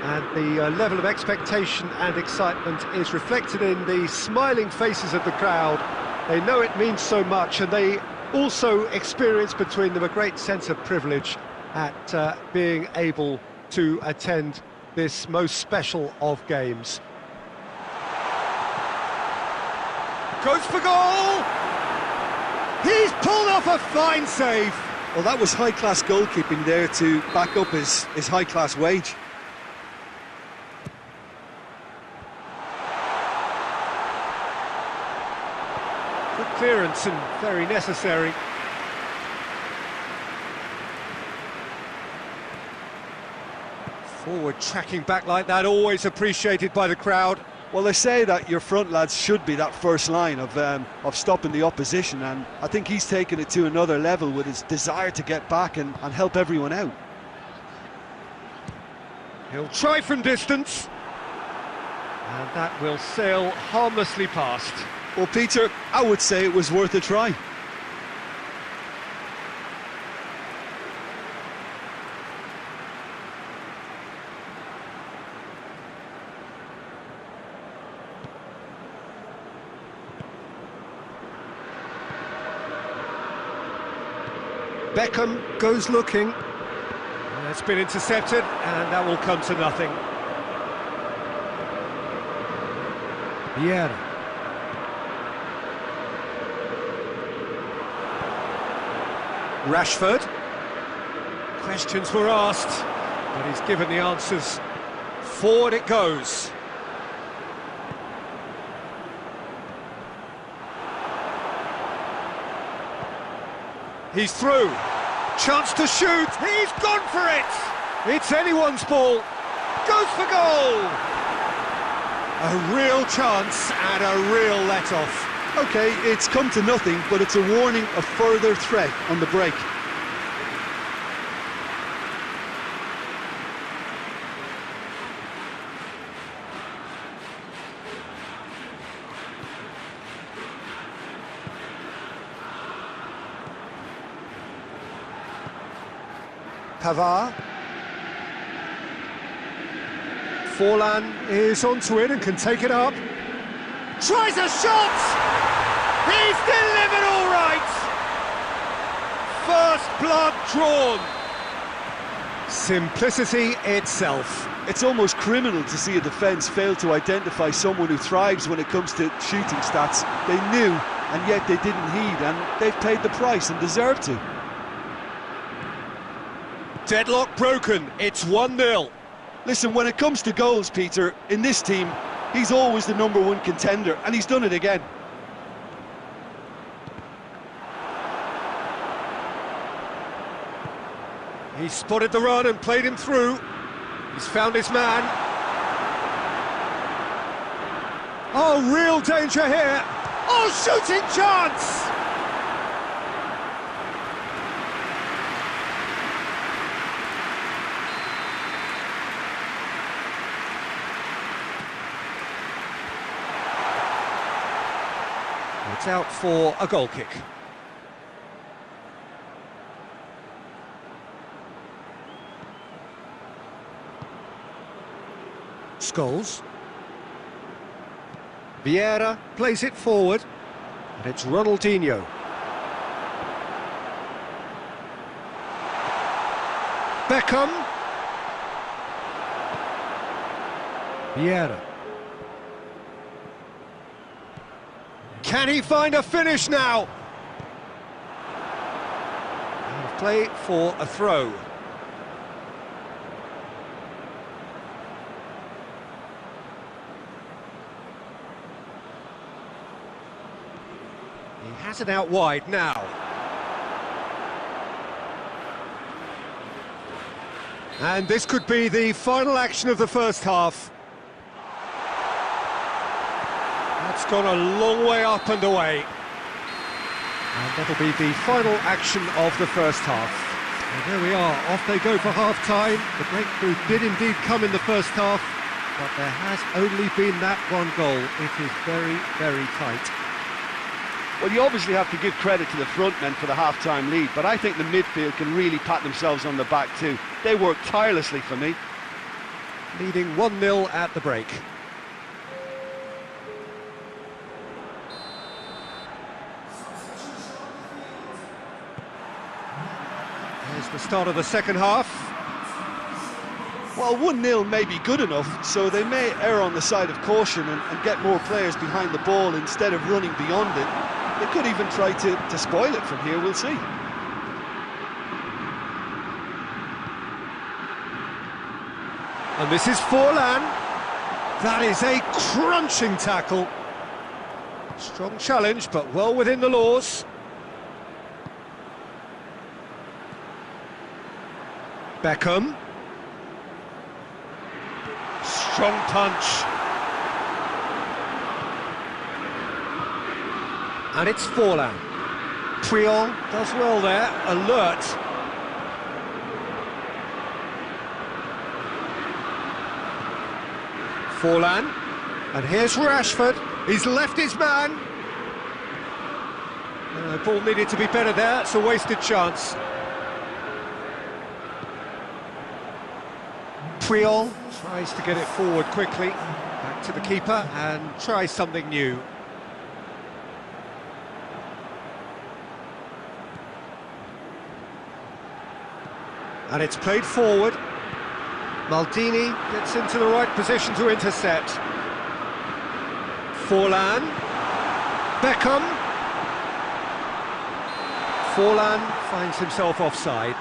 and the level of expectation and excitement is reflected in the smiling faces of the crowd. They know it means so much, and they also experience between them a great sense of privilege at being able to attend this most special of games. Goes for goal! He's pulled off a fine save! Well, that was high-class goalkeeping there to back up his high-class wage. Good clearance and very necessary. Forward tracking back like that, always appreciated by the crowd. Well, they say that your front lads should be that first line of stopping the opposition, and I think he's taken it to another level with his desire to get back and help everyone out. He'll try from distance. And that will sail harmlessly past. Well, Peter, I would say it was worth a try. Beckham goes looking. It's been intercepted, and that will come to nothing. Vieira. Rashford. Questions were asked, but he's given the answers. Forward it goes. He's through. Chance to shoot. He's gone for it. It's anyone's ball. Goes for goal. A real chance and a real let-off. OK, it's come to nothing, but it's a warning of further threat on the break. Pavard. Forlan is onto it and can take it up. Tries a shot! He's delivered all right! First blood drawn. Simplicity itself. It's almost criminal to see a defence fail to identify someone who thrives when it comes to shooting stats. They knew, and yet they didn't heed, and they've paid the price and deserve to. Deadlock broken, it's 1-0. Listen, when it comes to goals, Peter, in this team, he's always the #1 contender, and he's done it again. He spotted the run and played him through. He's found his man. Oh, real danger here. Oh, shooting chance! It's out for a goal kick. Scholes. Vieira plays it forward, and it's Ronaldinho. Beckham. Vieira. Can he find a finish now? And play for a throw. He has it out wide now. And this could be the final action of the first half. That's gone a long way up and away. And that'll be the final action of the first half. And there we are, off they go for half-time. The breakthrough did indeed come in the first half, but there has only been that one goal. It is very, very tight. Well, you obviously have to give credit to the front men for the half-time lead, but I think the midfield can really pat themselves on the back too. They worked tirelessly for me. Leading 1-0 at the break. There's the start of the second half. Well, 1-0 may be good enough, so they may err on the side of caution and get more players behind the ball instead of running beyond it. They could even try to spoil it from here, we'll see. And this is Forlan. That is a crunching tackle. Strong challenge, but well within the laws. Beckham. Strong punch. And it's Forlan. Puyol does well there, alert. Forlan. And here's Rashford. He's left his man. Ball needed to be better there. It's a wasted chance. Priol tries to get it forward quickly. Back to the keeper and try something new. And it's played forward. Maldini gets into the right position to intercept. Forlan. Beckham. Forlan finds himself offside.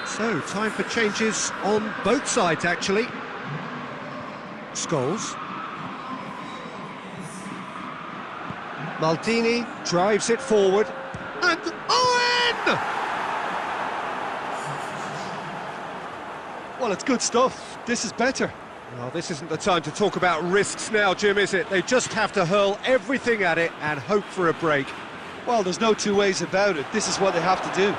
So, time for changes on both sides, actually. Scholes. Maldini drives it forward. And Owen! Well, it's good stuff. This is better. Well, this isn't the time to talk about risks now, Jim, is it? They just have to hurl everything at it and hope for a break. Well, there's no two ways about it. This is what they have to do.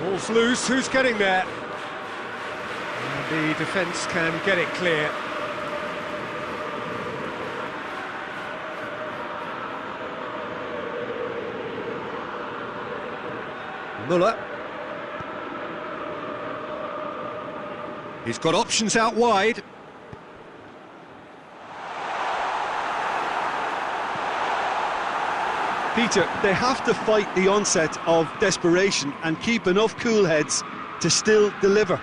Ball's loose, who's getting there? And the defence can get it clear. Muller. He's got options out wide. Peter, they have to fight the onset of desperation and keep enough cool heads to still deliver.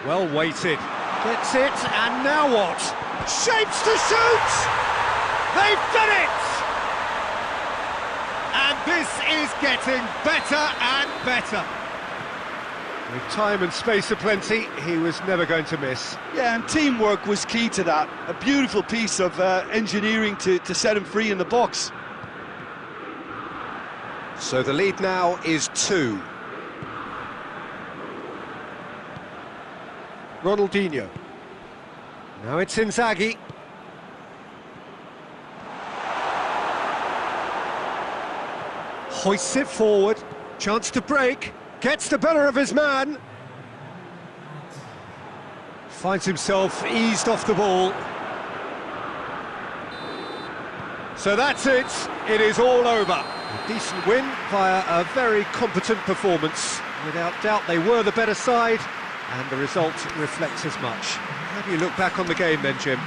Well weighted. Gets it, and now what? Shapes to shoot! They've done it! And this is getting better and better. With time and space aplenty, he was never going to miss. Yeah, and teamwork was key to that. A beautiful piece of engineering to set him free in the box. So the lead now is 2. Ronaldinho. Now it's Inzaghi. Hoists it forward. Chance to break. Gets the better of his man. Finds himself eased off the ball. So that's it. It is all over. A decent win via a very competent performance. Without doubt, they were the better side, and the result reflects as much. How do you look back on the game then, Jim?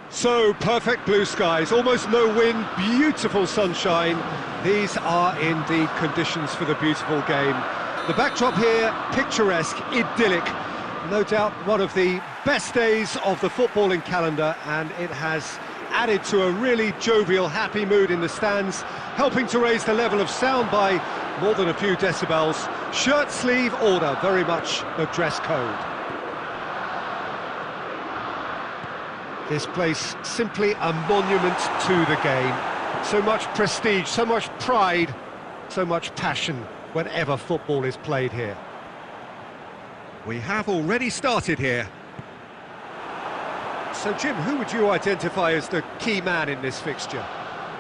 So, perfect blue skies, almost no wind, beautiful sunshine. These are indeed conditions for the beautiful game. The backdrop here, picturesque, idyllic. No doubt one of the best days of the footballing calendar, and it has added to a really jovial, happy mood in the stands, helping to raise the level of sound by more than a few decibels. Shirt sleeve order, very much the dress code. This place simply a monument to the game. So much prestige, so much pride, so much passion whenever football is played here. We have already started here. So Jim, who would you identify as the key man in this fixture?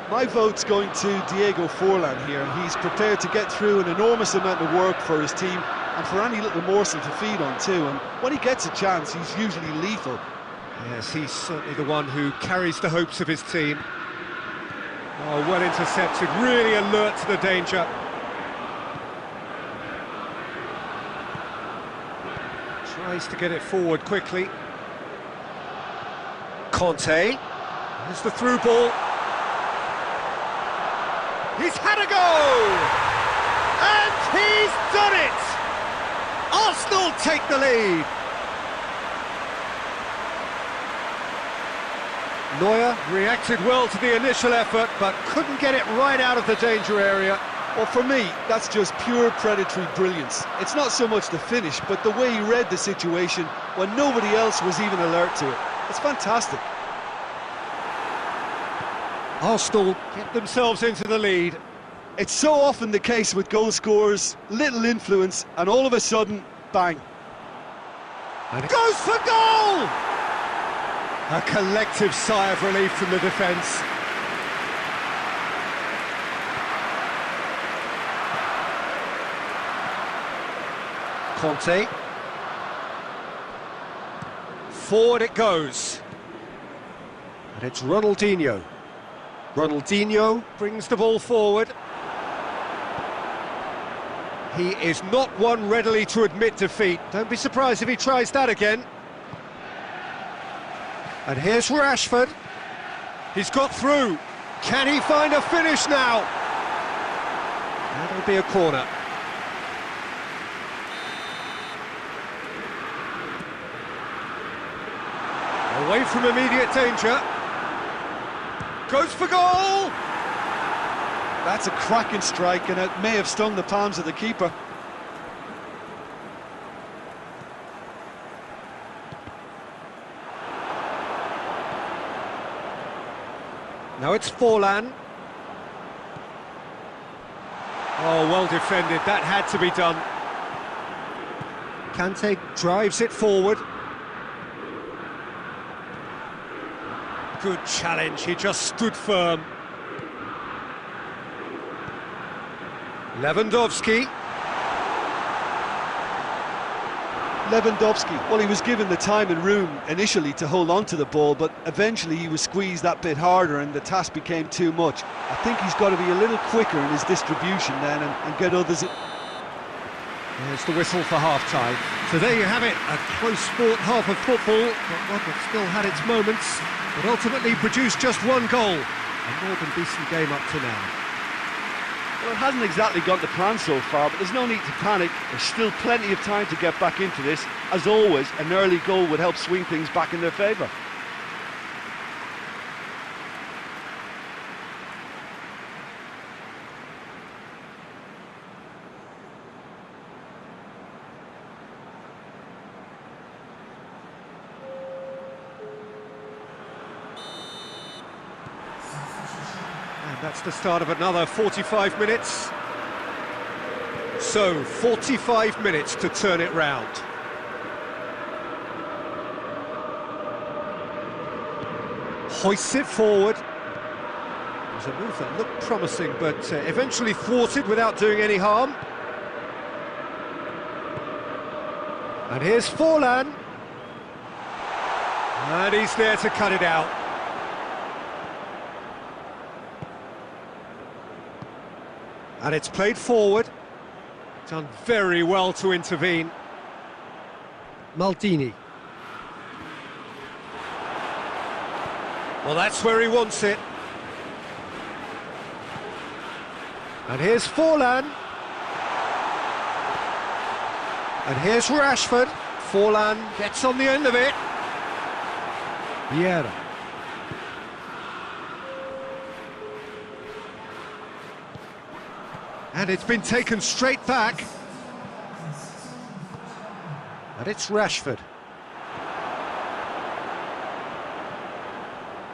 My vote's going to Diego Forlan here. He's prepared to get through an enormous amount of work for his team and for any little morsel to feed on too, and when he gets a chance he's usually lethal. Yes, he's certainly the one who carries the hopes of his team. Oh, well intercepted, really alert to the danger. Tries to get it forward quickly. Conte, here's the through ball. He's had a go! And he's done it! Arsenal take the lead. Neuer reacted well to the initial effort, but couldn't get it right out of the danger area. Well, for me, that's just pure predatory brilliance. It's not so much the finish, but the way he read the situation when nobody else was even alert to it. It's fantastic. Arsenal get themselves into the lead. It's so often the case with goal scorers, little influence, and all of a sudden, bang. And it goes for goal! A collective sigh of relief from the defence. Conte. Forward it goes. And it's Ronaldinho. Ronaldinho brings the ball forward. He is not one readily to admit defeat. Don't be surprised if he tries that again. And here's Rashford. He's got through. Can he find a finish now? That'll be a corner. Away from immediate danger. Goes for goal! That's a cracking strike, and it may have stung the palms of the keeper. Now it's Forlan. Oh, well defended, that had to be done. Kante drives it forward. Good challenge, he just stood firm. Lewandowski. Well, he was given the time and room initially to hold on to the ball, but eventually he was squeezed that bit harder and the task became too much. I think he's got to be a little quicker in his distribution then and get others in. There's the whistle for half-time. So there you have it, a close-fought half of football, but one that still had its moments, but ultimately produced just one goal. A more than decent game up to now. Well, it hasn't exactly gone to plan so far, but there's no need to panic. There's still plenty of time to get back into this. As always, an early goal would help swing things back in their favour. That's the start of another 45 minutes. So, 45 minutes to turn it round. Hoists it forward. It was a move that looked promising, but eventually thwarted without doing any harm. And here's Forlan. And he's there to cut it out. And it's played forward. Done very well to intervene. Maldini. Well, that's where he wants it. And here's Forlan. And here's Rashford. Forlan gets on the end of it. Vieira. And it's been taken straight back. And it's Rashford.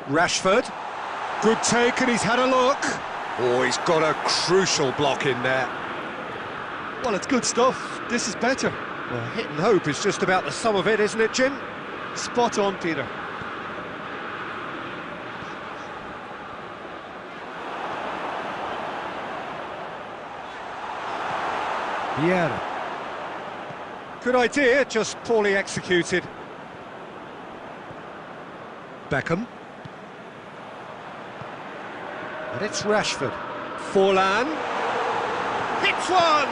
Rashford. Good take, and he's had a look. Oh, he's got a crucial block in there. Well, it's good stuff. This is better. Well, hit and hope is just about the sum of it, isn't it, Jim? Spot on, Peter. Vieira. Good idea, just poorly executed. Beckham. And it's Rashford. Forlan. Hits one!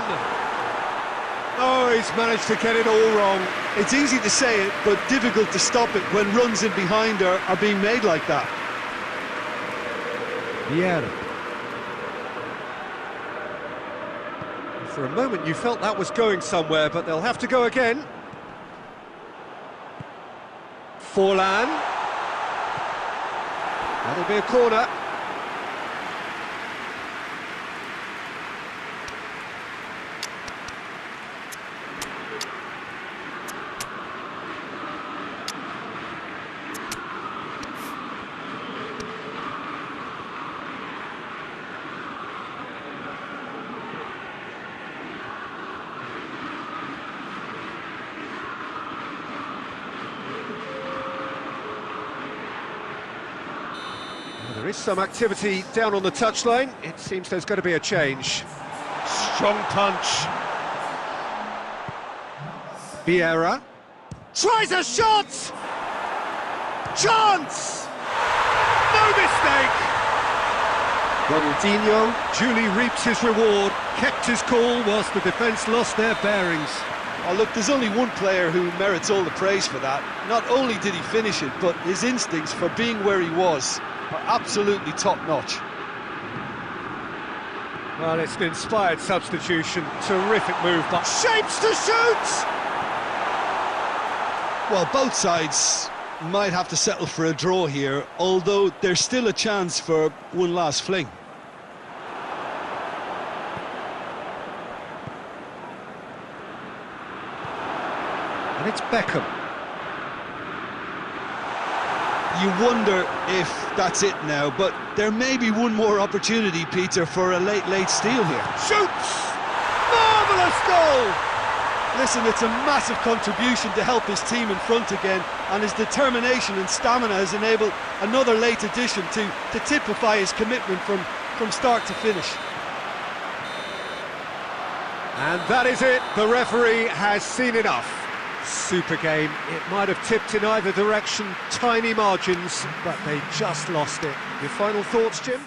Oh, he's managed to get it all wrong. It's easy to say it, but difficult to stop it when runs in behind are being made like that. Vieira. For a moment you felt that was going somewhere, but they'll have to go again. Forlan. That'll be a corner. There is some activity down on the touchline. It seems there's going to be a change. Strong punch. Vieira. Tries a shot! Chance! No mistake! Ronaldinho duly reaps his reward, kept his cool whilst the defence lost their bearings. Oh, look, there's only one player who merits all the praise for that. Not only did he finish it, but his instincts for being where he was are absolutely top-notch. Well, it's an inspired substitution. Terrific move, but shapes to shoot! Well, both sides might have to settle for a draw here, although there's still a chance for one last fling. And it's Beckham. You wonder if that's it now, but there may be one more opportunity, Peter, for a late steal here. Shoots! Marvellous goal! Listen, it's a massive contribution to help his team in front again, and his determination and stamina has enabled another late addition to typify his commitment from start to finish. And that is it. The referee has seen enough. Super game. It might have tipped in either direction, tiny margins, but they just lost it. Your final thoughts, Jim?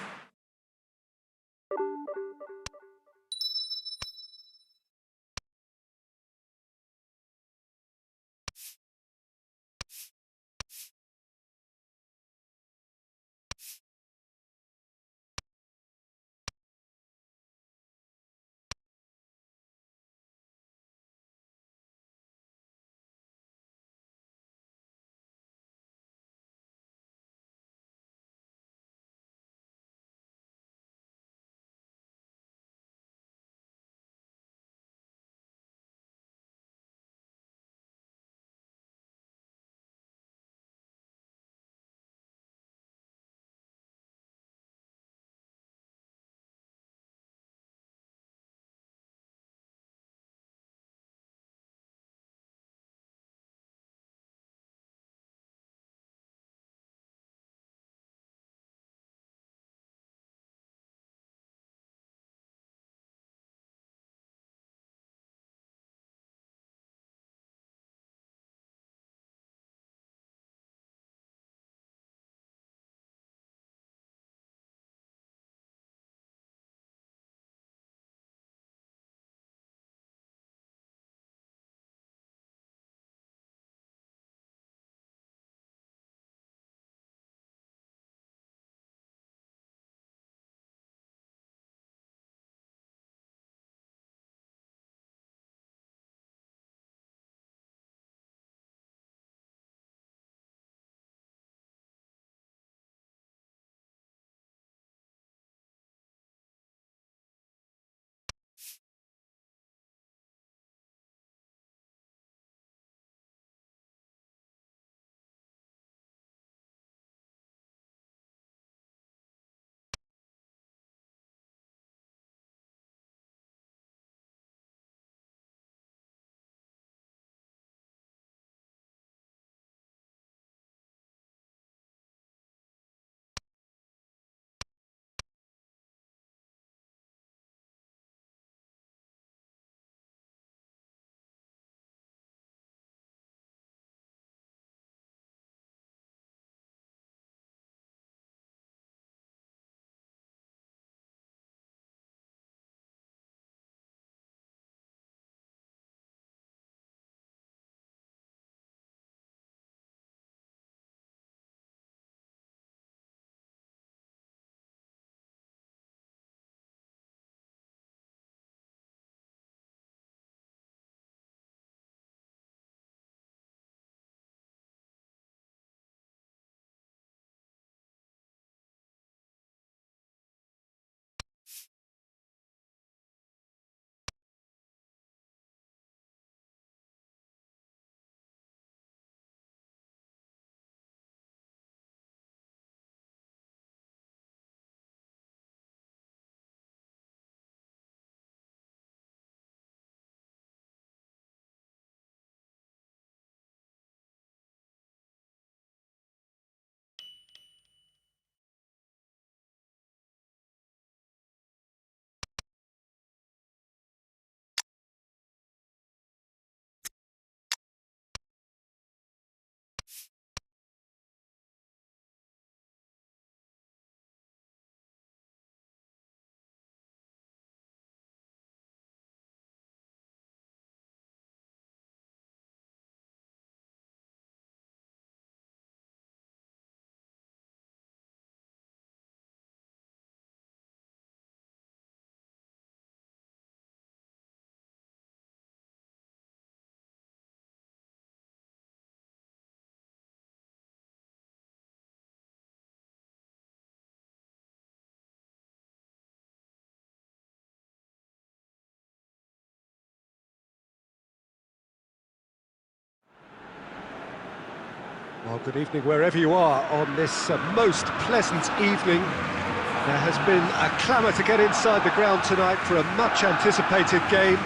Well, good evening wherever you are on this most pleasant evening. There has been a clamour to get inside the ground tonight for a much-anticipated game.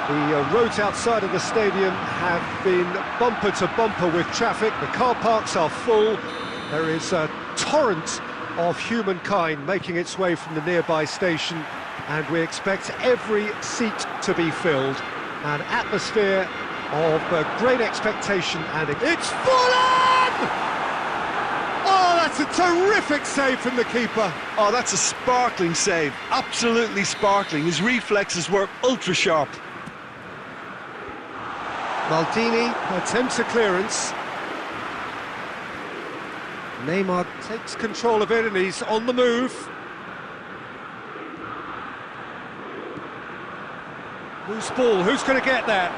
The roads outside of the stadium have been bumper to bumper with traffic. The car parks are full. There is a torrent of humankind making its way from the nearby station, and we expect every seat to be filled. An atmosphere of great expectation, and it's full on! Oh, that's a terrific save from the keeper. Oh, that's a sparkling save, absolutely sparkling. His reflexes were ultra sharp. Maldini attempts a clearance. Neymar takes control of it and he's on the move. Loose ball, who's going to get that?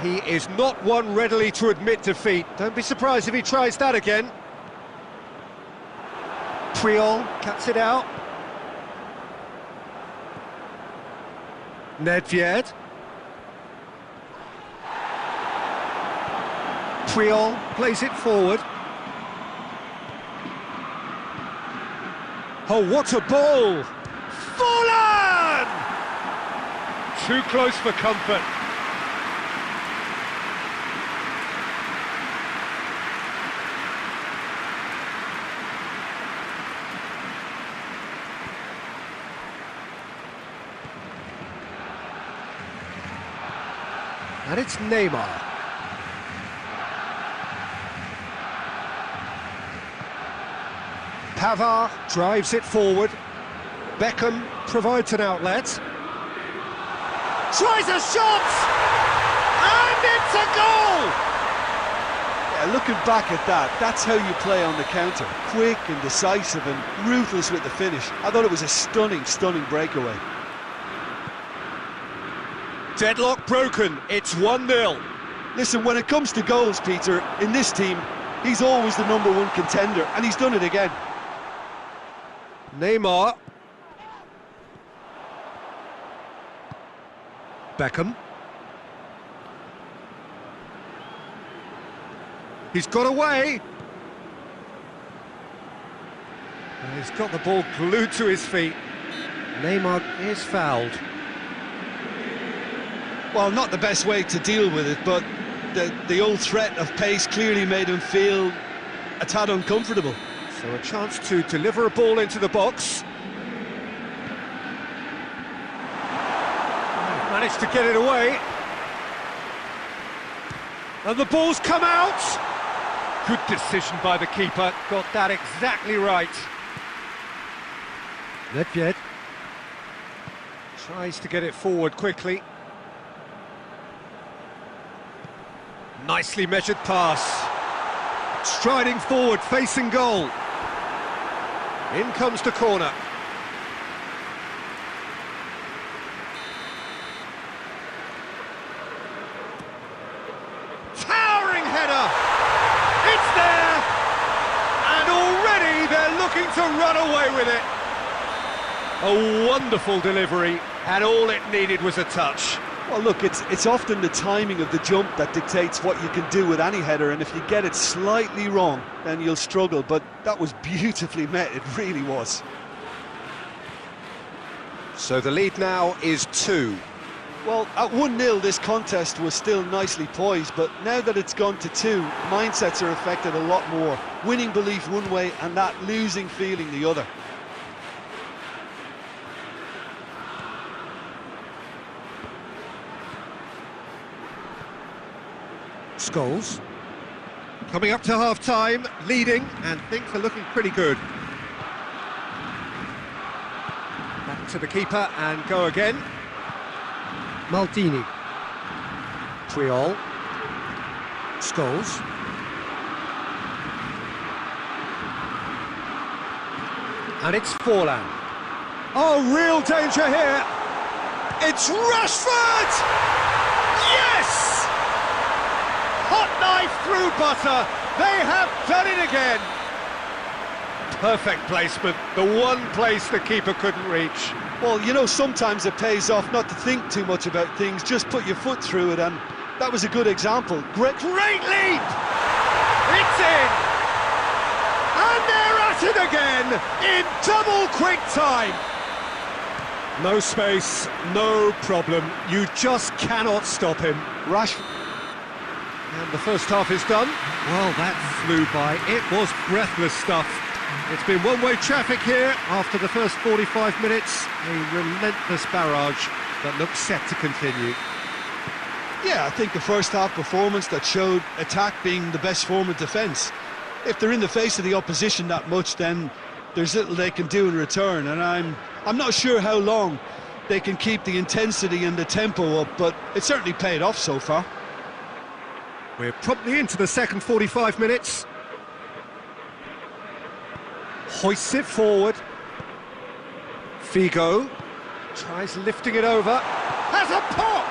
He is not one readily to admit defeat. Don't be surprised if he tries that again. Puyol cuts it out. Nedved. Puyol plays it forward. Oh, what a ball! Fallen! Too close for comfort. And it's Neymar. Pavard drives it forward. Beckham provides an outlet. Tries a shot! And it's a goal! Yeah, looking back at that, that's how you play on the counter. Quick and decisive and ruthless with the finish. I thought it was a stunning, stunning breakaway. Deadlock broken, it's 1-0. Listen, when it comes to goals, Peter, in this team, he's always the #1 contender, and he's done it again. Neymar. Beckham. He's got away. And he's got the ball glued to his feet. Neymar is fouled. Well, not the best way to deal with it, but the old threat of pace clearly made him feel a tad uncomfortable. So a chance to deliver a ball into the box. Managed to get it away. And the ball's come out. Good decision by the keeper. Got that exactly right. Nedved tries to get it forward quickly. Nicely measured pass. Striding forward, facing goal. In comes the corner. Towering header! It's there! And already they're looking to run away with it. A wonderful delivery, and all it needed was a touch. Well, look, it's often the timing of the jump that dictates what you can do with any header, and if you get it slightly wrong, then you'll struggle, but that was beautifully met, it really was. So the lead now is 2. Well, at 1-0 this contest was still nicely poised, but now that it's gone to 2, mindsets are affected a lot more. Winning belief one way and that losing feeling the other. Scholes coming up to half-time, leading, and things are looking pretty good. Back to the keeper and go again. Maldini. Puyol. Scholes. And it's Forlan. Oh, real danger here. It's Rashford! Yes! Hot knife through butter. They have done it again. Perfect placement. The one place the keeper couldn't reach. Well, you know, sometimes it pays off not to think too much about things, just put your foot through it, and that was a good example. Great leap! It's in! And they're at it again, in double quick time! No space, no problem. You just cannot stop him. Rashford. And the first half is done. Well, that flew by. It was breathless stuff. It's been one-way traffic here after the first 45 minutes. A relentless barrage that looks set to continue. Yeah, I think the first half performance that showed attack being the best form of defence. If they're in the face of the opposition that much, then there's little they can do in return, and I'm not sure how long they can keep the intensity and the tempo up, but it certainly paid off so far. We're promptly into the second 45 minutes. Hoists it forward. Figo tries lifting it over. Has a pop!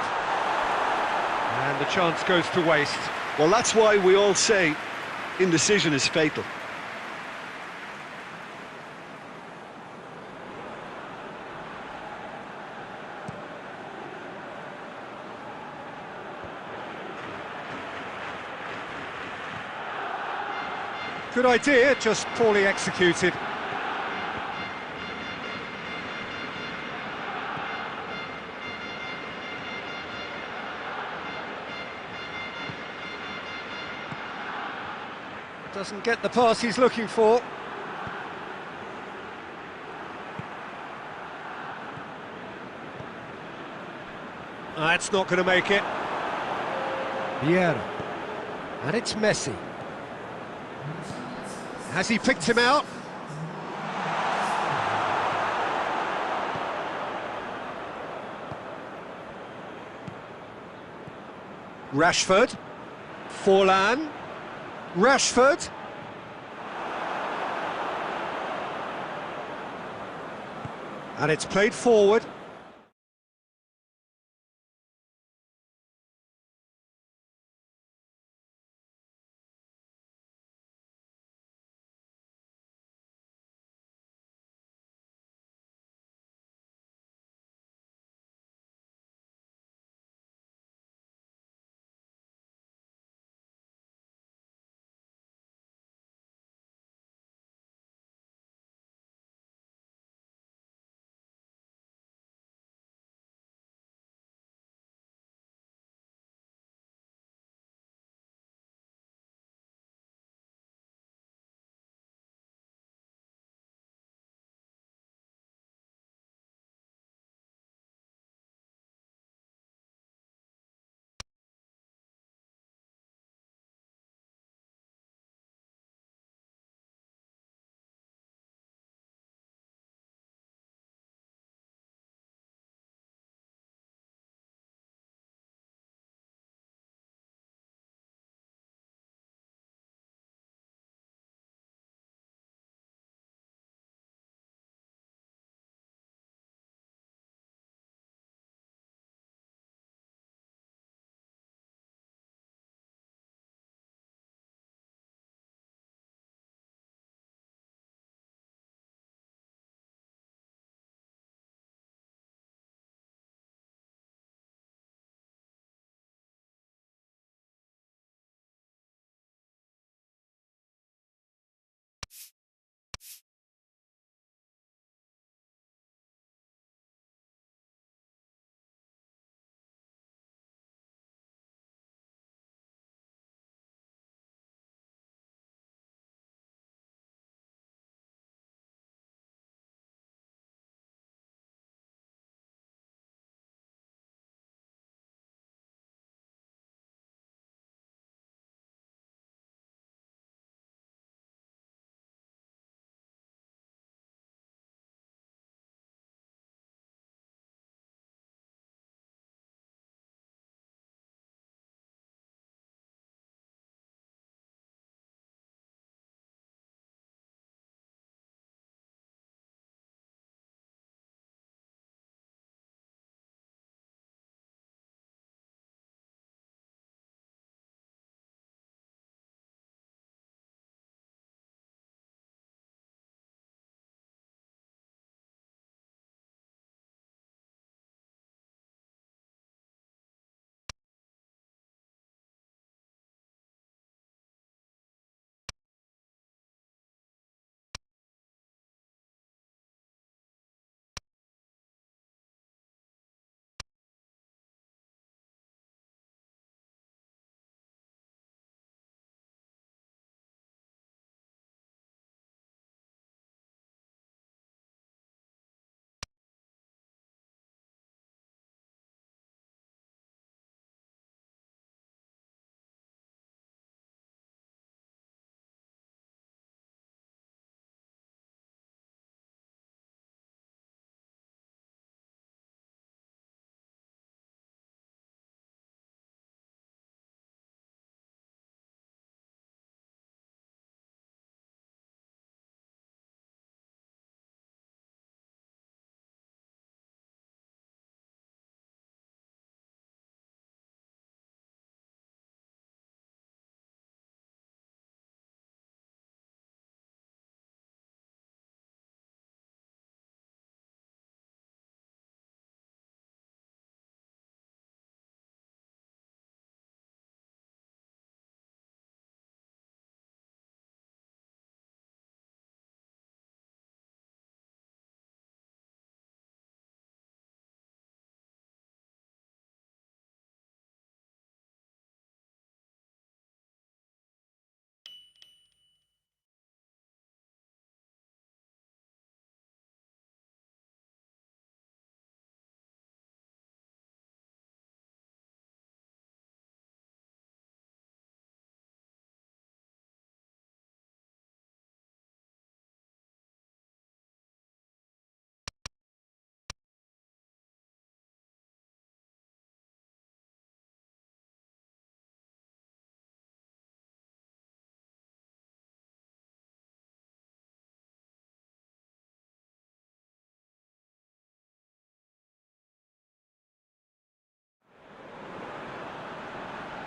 And the chance goes to waste. Well, that's why we all say indecision is fatal. Good idea, just poorly executed. Doesn't get the pass he's looking for. That's not going to make it. Vieira. And it's Messi. Has he picked him out? Rashford. Forlan. Rashford. And it's played forward.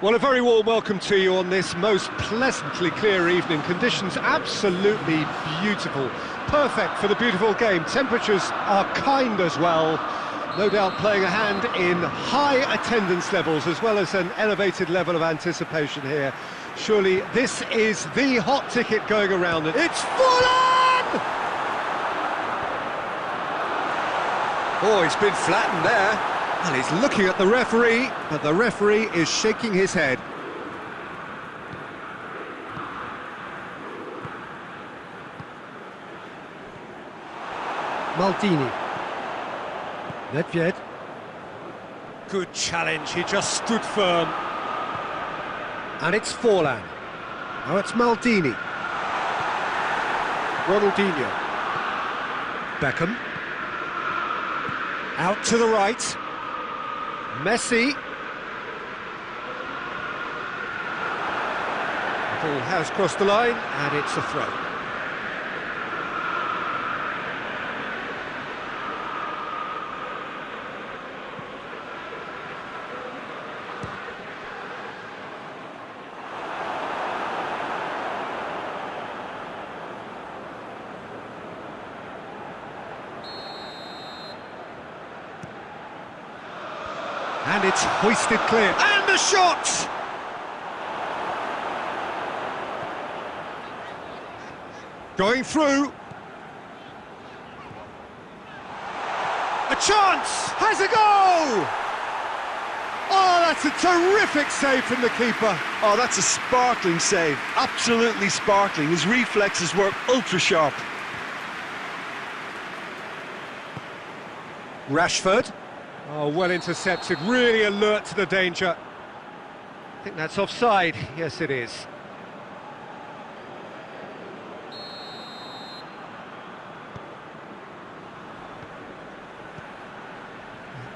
Well, a very warm welcome to you on this most pleasantly clear evening. Conditions absolutely beautiful. Perfect for the beautiful game. Temperatures are kind as well. No doubt playing a hand in high attendance levels as well as an elevated level of anticipation here. Surely this is the hot ticket going around. It's full on! Oh, he's been flattened there. Well, he's looking at the referee, but the referee is shaking his head. Maldini. Nedved. Good challenge, he just stood firm. And it's Forlan. Now it's Maldini. Ronaldinho. Beckham. Out to the right. Messi. The ball has crossed the line, and it's a throw. And it's hoisted clear. And the shot! Going through. A chance! Has a goal! Oh, that's a terrific save from the keeper. Oh, that's a sparkling save. Absolutely sparkling. His reflexes were ultra sharp. Rashford. Oh, well intercepted, really alert to the danger. I think that's offside. Yes, it is.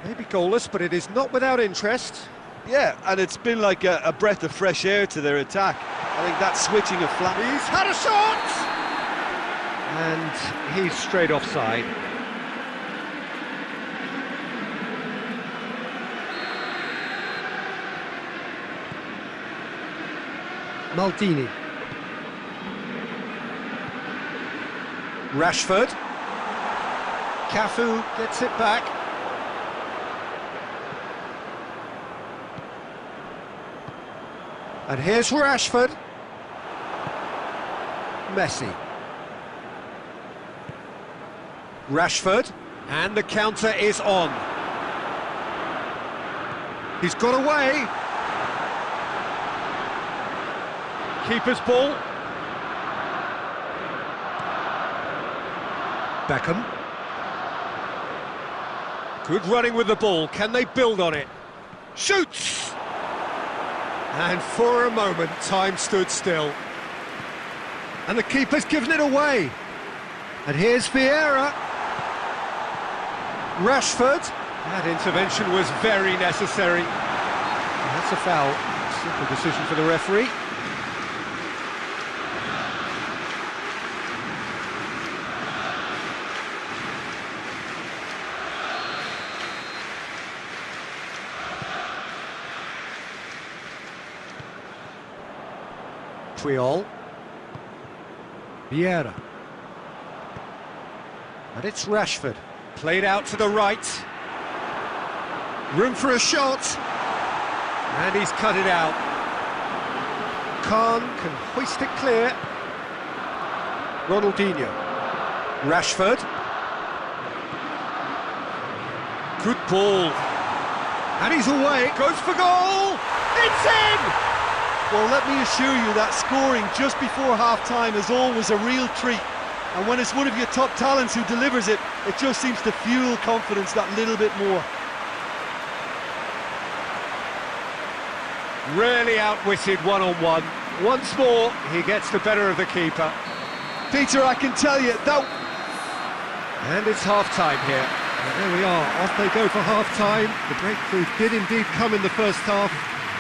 Maybe goalless, but it is not without interest. Yeah, and it's been like a breath of fresh air to their attack. I think that switching of flat... He's had a shot! And he's straight offside. Maldini. Rashford. Cafu gets it back. And here's Rashford. Messi. Rashford. And the counter is on. He's got away. Keeper's ball. Beckham. Good running with the ball. Can they build on it? Shoots! And for a moment, time stood still. And the keeper's given it away. And here's Vieira. Rashford. That intervention was very necessary. And that's a foul. Simple decision for the referee. Triol. Vieira. And it's Rashford. Played out to the right. Room for a shot. And he's cut it out. Khan can hoist it clear. Ronaldinho. Rashford. Good ball. And he's away. Goes for goal. It's in! Well, let me assure you that scoring just before half-time is always a real treat. And when it's one of your top talents who delivers it, it just seems to fuel confidence that little bit more. Really outwitted one-on-one. Once more, he gets the better of the keeper. Peter, I can tell you that... And it's half-time here. And there we are, off they go for half-time. The breakthrough did indeed come in the first half,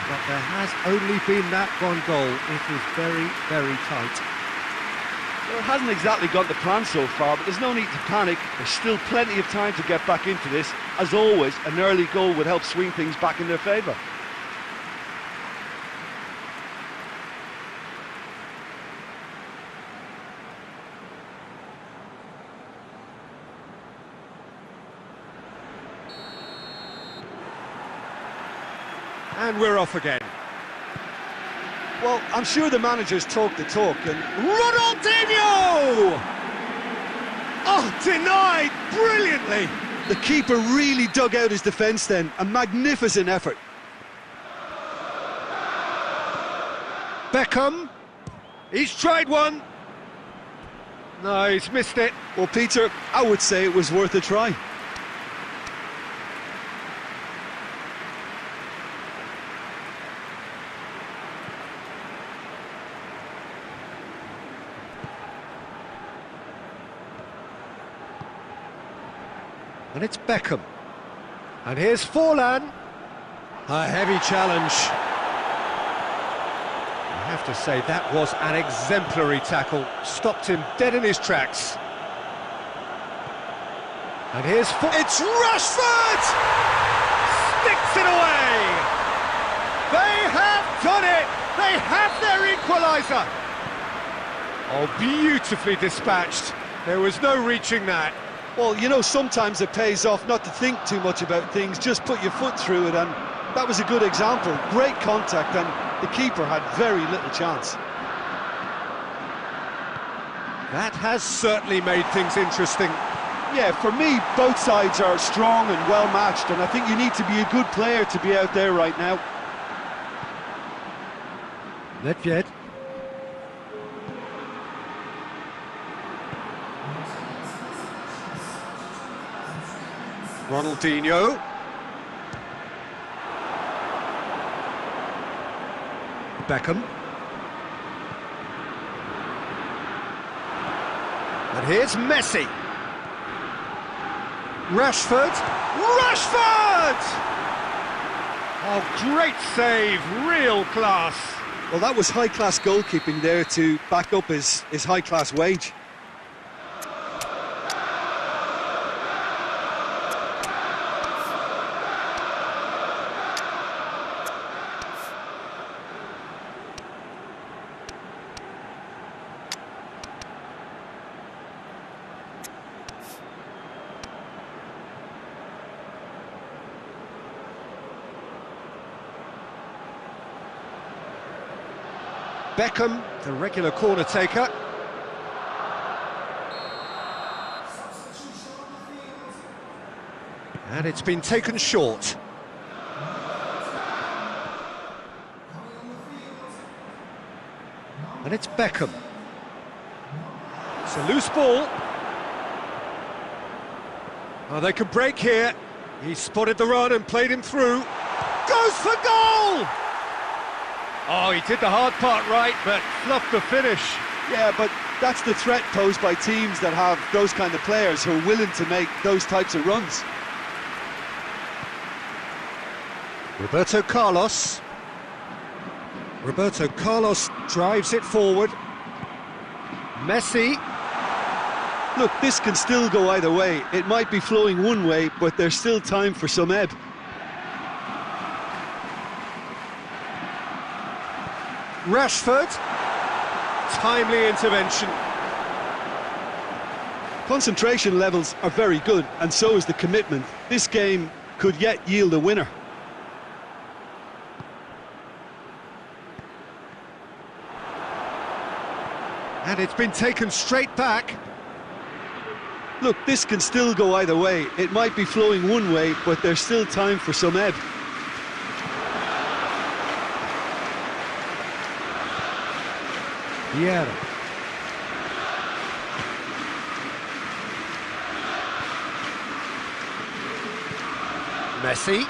but there has only been that one goal. It is very, very tight. Well, it hasn't exactly got the plan so far, but there's no need to panic. There's still plenty of time to get back into this. As always, an early goal would help swing things back in their favour. And we're off again. Well, I'm sure the managers talk the talk, and Ronaldinho! Oh, denied brilliantly. the keeper really dug out his defence then. A magnificent effort. Beckham. He's tried one. No, he's missed it. Well, Peter, I would say it was worth a try. And it's Beckham. And here's Forlan. A heavy challenge. I have to say, that was an exemplary tackle. Stopped him dead in his tracks. And here's it's Rashford! Sticks it away! They have done it! They have their equaliser! Oh, beautifully dispatched. There was no reaching that. Well, you know, sometimes it pays off not to think too much about things, just put your foot through it, and that was a good example. Great contact, and the keeper had very little chance. That has certainly made things interesting. Yeah, for me, both sides are strong and well matched, and I think you need to be a good player to be out there right now. Nedved. Ronaldinho. Beckham. And here's Messi. Rashford. Rashford! Oh, great save, real class. Well, that was high-class goalkeeping there to back up his high-class wage. Beckham, the regular corner taker. And it's been taken short. And it's Beckham. It's a loose ball. Oh, they can break here. He spotted the run and played him through. Goes for goal! Oh, he did the hard part right, but fluffed the finish. Yeah, but that's the threat posed by teams that have those kind of players who are willing to make those types of runs. Roberto Carlos. Roberto Carlos drives it forward. Messi. Look, this can still go either way. It might be flowing one way, but there's still time for some ebb. Rashford. Timely intervention. Concentration levels are very good, and so is the commitment. This game could yet yield a winner. And it's been taken straight back. Look, this can still go either way. It might be flowing one way, but there's still time for some ebb. Vieira. Messi.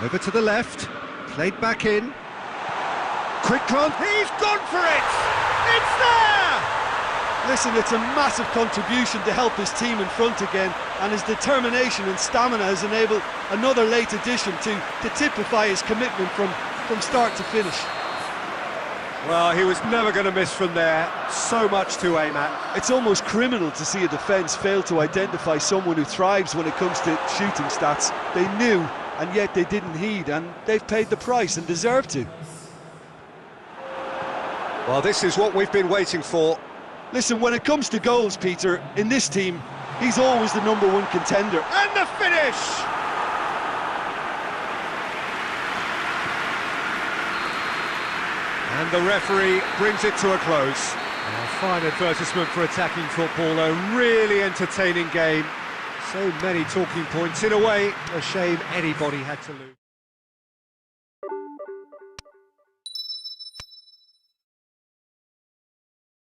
Over to the left. Played back in. Quick run. He's gone for it! It's there! Listen, it's a massive contribution to help his team in front again, and his determination and stamina has enabled another late addition to typify his commitment from start to finish. Well, he was never going to miss from there. So much to aim at. It's almost criminal to see a defence fail to identify someone who thrives when it comes to shooting stats. They knew, and yet they didn't heed, and they've paid the price and deserve to. Well, this is what we've been waiting for. Listen, when it comes to goals, Peter, in this team, he's always the #1 contender. And the finish! And the referee brings it to a close. A fine advertisement for attacking football, a really entertaining game. So many talking points. In a way, a shame anybody had to lose.